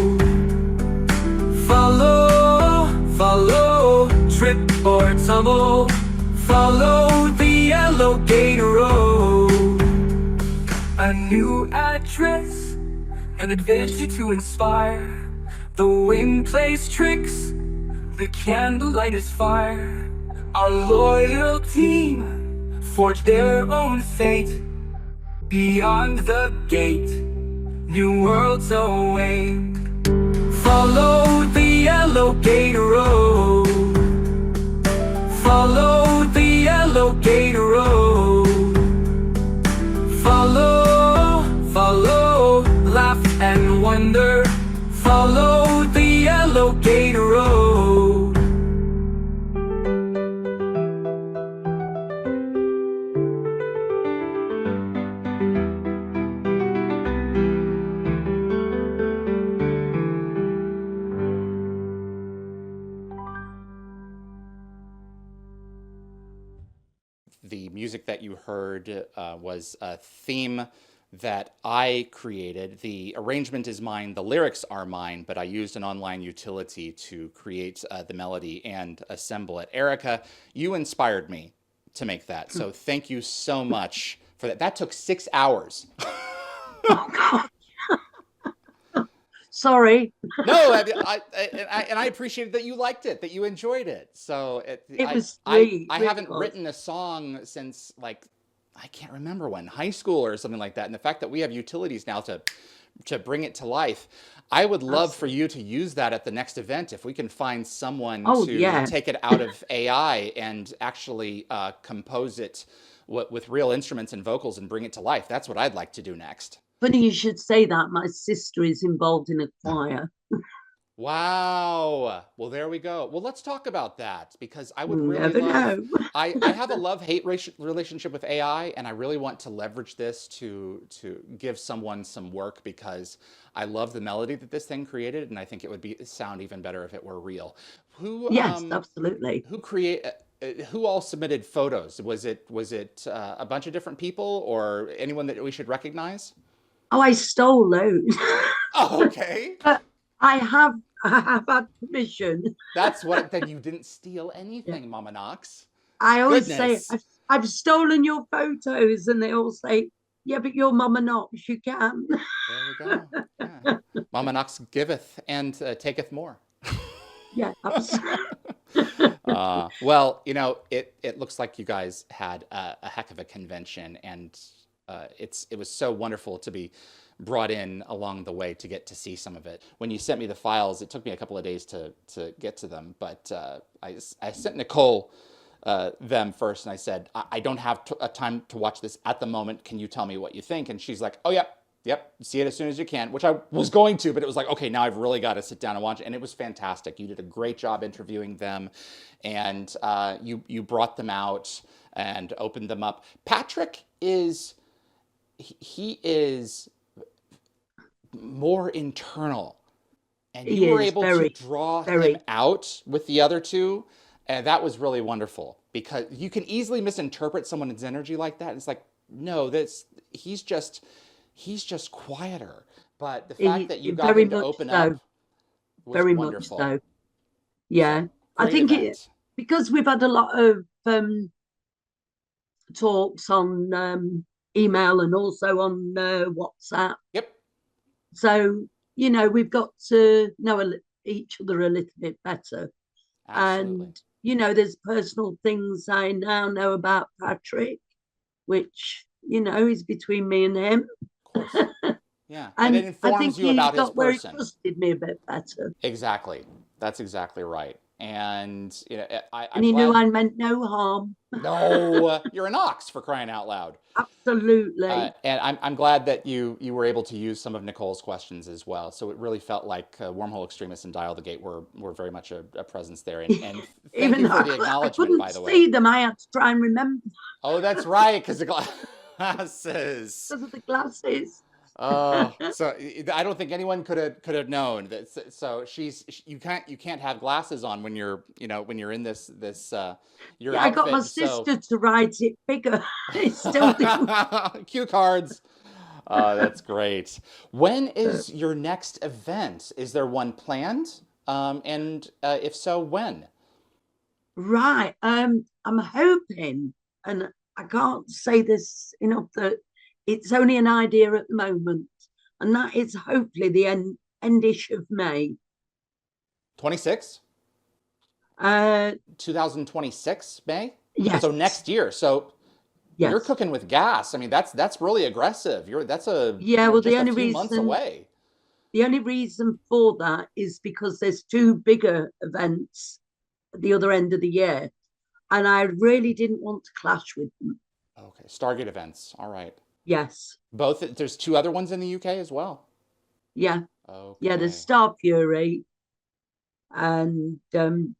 Follow, follow, trip or tumble. Follow the yellow gate road. A new address, an adventure to inspire. The wind plays tricks, the candlelight is fire. Our loyal team forged their own fate. Beyond the gate, new worlds await. Follow the yellow gate road. Follow the yellow gate road. Follow, follow, laugh and wonder. Follow the yellow gate road. The music that you heard was a theme that I created. The arrangement is mine, the lyrics are mine, but I used an online utility to create the melody and assemble it. Erica, you inspired me to make that, so thank you so much for that. That took 6 hours. Sorry. No, I appreciated that you liked it, that you enjoyed it. So It was sweet, I really haven't was. written a song since, like, I can't remember when, high school or something like that. And the fact that we have utilities now to bring it to life, I would love for you to use that at the next event. If we can find someone to take it out of AI and actually compose it with real instruments and vocals and bring it to life. That's what I'd like to do next. Funny you should say that. My sister is involved in a choir. Wow. Well, there we go. Well, let's talk about that, because I would really Never love. know. I have a love-hate relationship with AI, and I really want to leverage this to give someone some work, because I love the melody that this thing created, and I think it would sound even better if it were real. Yes, absolutely. Who all submitted photos? Was it a bunch of different people, or anyone that we should recognize? Oh, I stole those. Oh, okay. But I have had permission. That's what. Then you didn't steal anything, Mama Knox. I always Goodness. say, I've stolen your photos, and they all say, yeah, but you're Mama Knox, you can. There we go. Yeah. Mama Knox giveth and taketh more. Yeah, absolutely. Well, you know, it looks like you guys had a heck of a convention, and it was so wonderful to be brought in along the way to get to see some of it. When you sent me the files, it took me a couple of days to get to them, but I sent Nicole them first, and I said, I don't have a time to watch this at the moment. Can you tell me what you think? And she's like, oh, yep, see it as soon as you can, which I was going to, but it was like, okay, now I've really got to sit down and watch it. And it was fantastic. You did a great job interviewing them, and you brought them out and opened them up. Patrick is more internal, and you were able to draw him out with the other two, and that was really wonderful, because you can easily misinterpret someone's energy like that. It's like, no, he's just quieter, but the fact that you got him to open up was very wonderful. much so. Yeah, I great think event. because we've had a lot of talks on email and also on WhatsApp. Yep. So, you know, we've got to know each other a little bit better. Absolutely. And, you know, there's personal things I now know about Patrick, which, you know, is between me and him. Of course. Yeah, And it I informs think you he about his got where he person. trusted me a bit better. Exactly. That's exactly right. And you know, And I'm he knew glad. I meant no harm. No, you're an ox for crying out loud. Absolutely. And I'm glad that you were able to use some of Nicole's questions as well. So it really felt like Wormhole Extremists and Dial the Gate were very much a presence there. And thank Even you though for the I acknowledgement, by couldn't the way. see them, I had to try and remember Oh, that's right, because the glasses. because of the glasses. Oh, so I don't think anyone could have known that. So you can't have glasses on when you're in this your Yeah, I got my outfit. So sister to write it bigger. It still didn't. cue cards. That's great. When is your next event? Is there one planned? And if so, when? Right. I'm hoping, and I can't say this enough, that it's only an idea at the moment, and that is hopefully the endish of May. 26? 2026 May? Yes. So next year. So Yes. you're cooking with gas. I mean, that's really aggressive. That's Yeah, well, just the a only few months reason away. the only reason for that is because there's two bigger events at the other end of the year, and I really didn't want to clash with them. Okay, Stargate events. All right. Yes. Both. There's two other ones in the UK as well. Yeah. Okay. Yeah, there's Star Fury, and then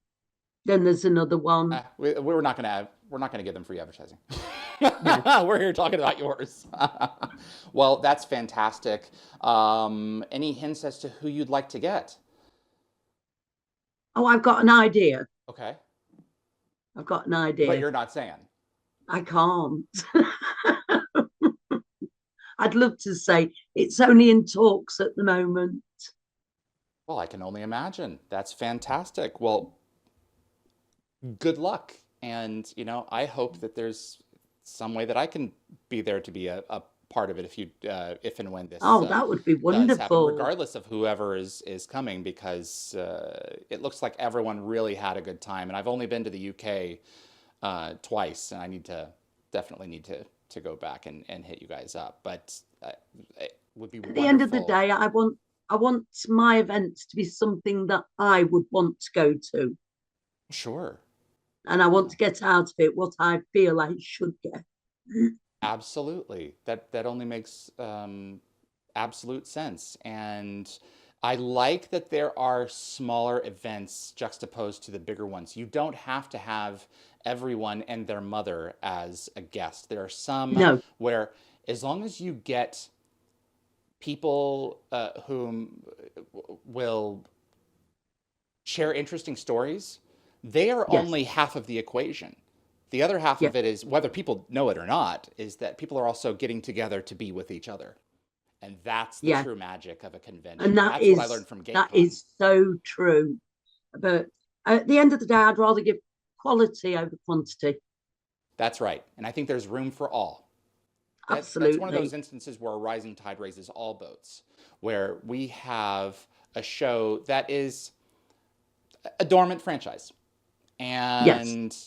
there's another one. We're not gonna give them free advertising. We're here talking about yours. Well, that's fantastic. Any hints as to who you'd like to get? Oh, I've got an idea. Okay. I've got an idea. But you're not saying. I can't. I'd love to say it's only in talks at the moment. Well, I can only imagine. That's fantastic. Well, good luck. And, I hope that there's some way that I can be there to be a part of it if and when this that would be does wonderful. happen, regardless of whoever is coming, because it looks like everyone really had a good time. And I've only been to the UK twice, and I definitely need to go back and hit you guys up. But it would be At the end of the day, I want my events to be something that I would want to go to. Sure. And I want to get out of it what I feel I should get. Absolutely. That only makes absolute sense. And I like that there are smaller events juxtaposed to the bigger ones. You don't have to have everyone and their mother as a guest. There are some where, as long as you get people whom will share interesting stories, they are only half of the equation. The other half of it is, whether people know it or not, is that people are also getting together to be with each other. And that's the true magic of a convention. And that's what I learned from GateCon. That is so true. But at the end of the day, I'd rather give quality over quantity. That's right. And I think there's room for all. Absolutely. That's one of those instances where a rising tide raises all boats, where we have a show that is a dormant franchise. And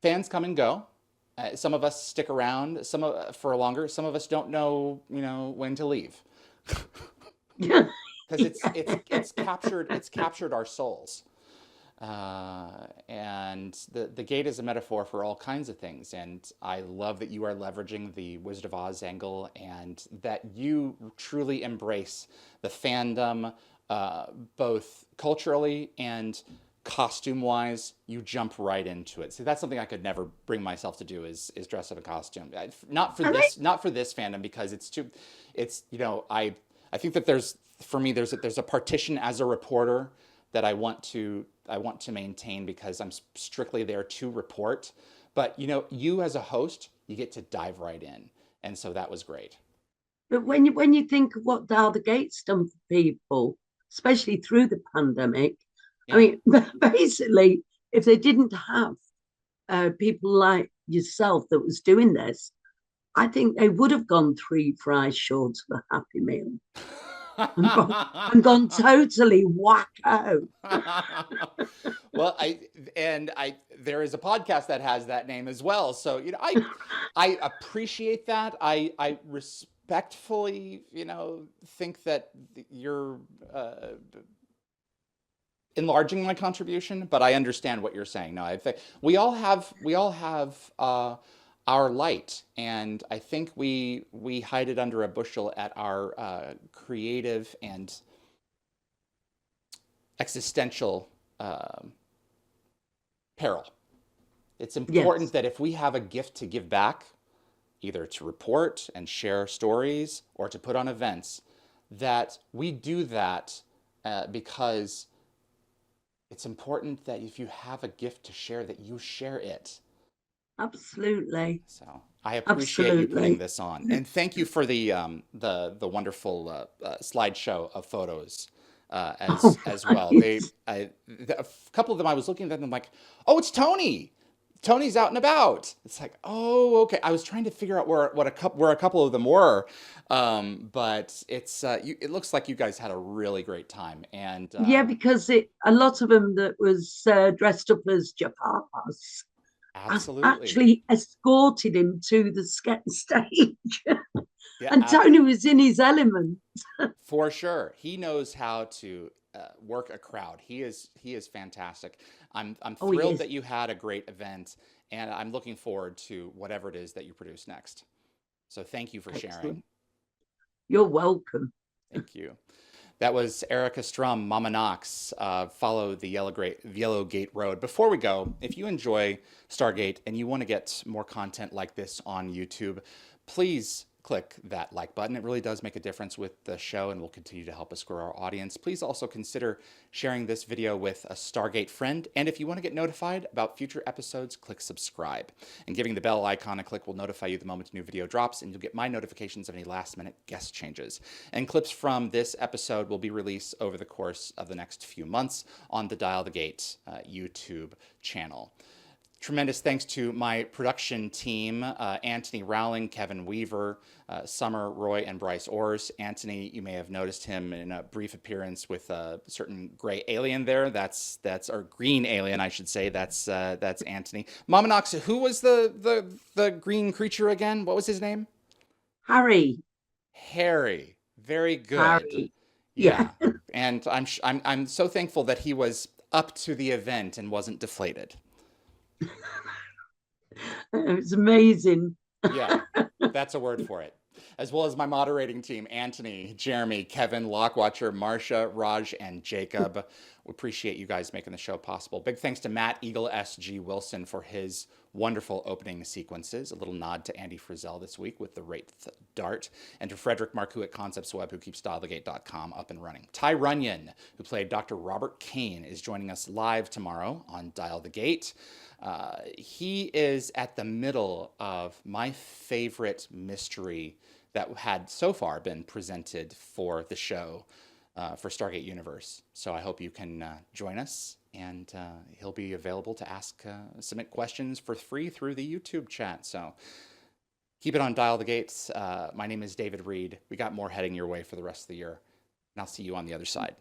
fans come and go. Some of us stick around, for longer. Some of us don't know, when to leave, because it's captured our souls. And the gate is a metaphor for all kinds of things. And I love that you are leveraging the Wizard of Oz angle, and that you truly embrace the fandom, both culturally and costume-wise. You jump right into it. So that's something I could never bring myself to do, is dress up in costume. Not for this fandom, because I think that there's a partition as a reporter that I want to maintain, because I'm strictly there to report. But you as a host, you get to dive right in, and so that was great. But when you think of what Dial the Gate's done for people, especially through the pandemic, I mean, basically, if they didn't have people like yourself that was doing this, I think they would have gone 3 fries short of a Happy Meal. I'm gone totally wacko. Well, there is a podcast that has that name as well. So I appreciate that. I respectfully, think that you're enlarging my contribution, but I understand what you're saying. No, I think we all have our light, and I think we hide it under a bushel at our creative and existential peril. It's important that if we have a gift to give back, either to report and share stories or to put on events, that we do that because it's important that if you have a gift to share, that you share it. Absolutely. So I appreciate you putting this on, and thank you for the wonderful slideshow of photos as well. A couple of them I was looking at them like, oh, it's Tony. Tony's out and about. It's like, oh, okay. I was trying to figure out where a couple of them were, but it looks like you guys had a really great time. And yeah, because a lot of them that was dressed up as Jaffas. Absolutely. Actually escorted him to the stage. Yeah, and Tony was in his element. For sure. He knows how to work a crowd. He is fantastic. I'm thrilled that you had a great event, and I'm looking forward to whatever it is that you produce next. So thank you for sharing. You're welcome. Thank you. That was Erica Strum, Mama Knox. Follow the Yellow Gate Road. Before we go, if you enjoy Stargate and you want to get more content like this on YouTube, please click that like button. It really does make a difference with the show and will continue to help us grow our audience. Please also consider sharing this video with a Stargate friend. And if you want to get notified about future episodes, click subscribe. And giving the bell icon a click will notify you the moment a new video drops, and you'll get my notifications of any last-minute guest changes. And clips from this episode will be released over the course of the next few months on the Dial the Gate YouTube channel. Tremendous thanks to my production team, Anthony Rowling, Kevin Weaver, Summer, Roy, and Bryce Orrs. Anthony, you may have noticed him in a brief appearance with a certain gray alien there. That's or green alien, I should say. That's Anthony. Mama Knox, who was the green creature again? What was his name? Harry. Harry. Very good. Harry. Yeah. And I'm so thankful that he was up to the event and wasn't deflated. It's amazing. Yeah, that's a word for it. As well as my moderating team, Anthony, Jeremy, Kevin, Lockwatcher, Marcia, Raj, and Jacob. We appreciate you guys making the show possible. Big thanks to Matt Eagle S.G. Wilson for his wonderful opening sequences. A little nod to Andee Frizzell this week with the Wraith Dart. And to Frederick Marcoux at Concepts Web, who keeps dialthegate.com up and running. Ty Runyon, who played Dr. Robert Kane, is joining us live tomorrow on Dial the Gate. He is at the middle of my favorite mystery that had so far been presented for the show, for Stargate Universe. So I hope you can join us, and he'll be available to submit questions for free through the YouTube chat. So keep it on Dial the Gates. My name is David Reed. We got more heading your way for the rest of the year, and I'll see you on the other side.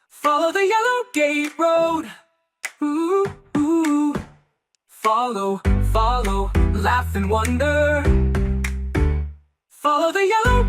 Follow the Yellow Gate Road. Ooh, ooh. Follow, laugh and wonder. Follow the Yellow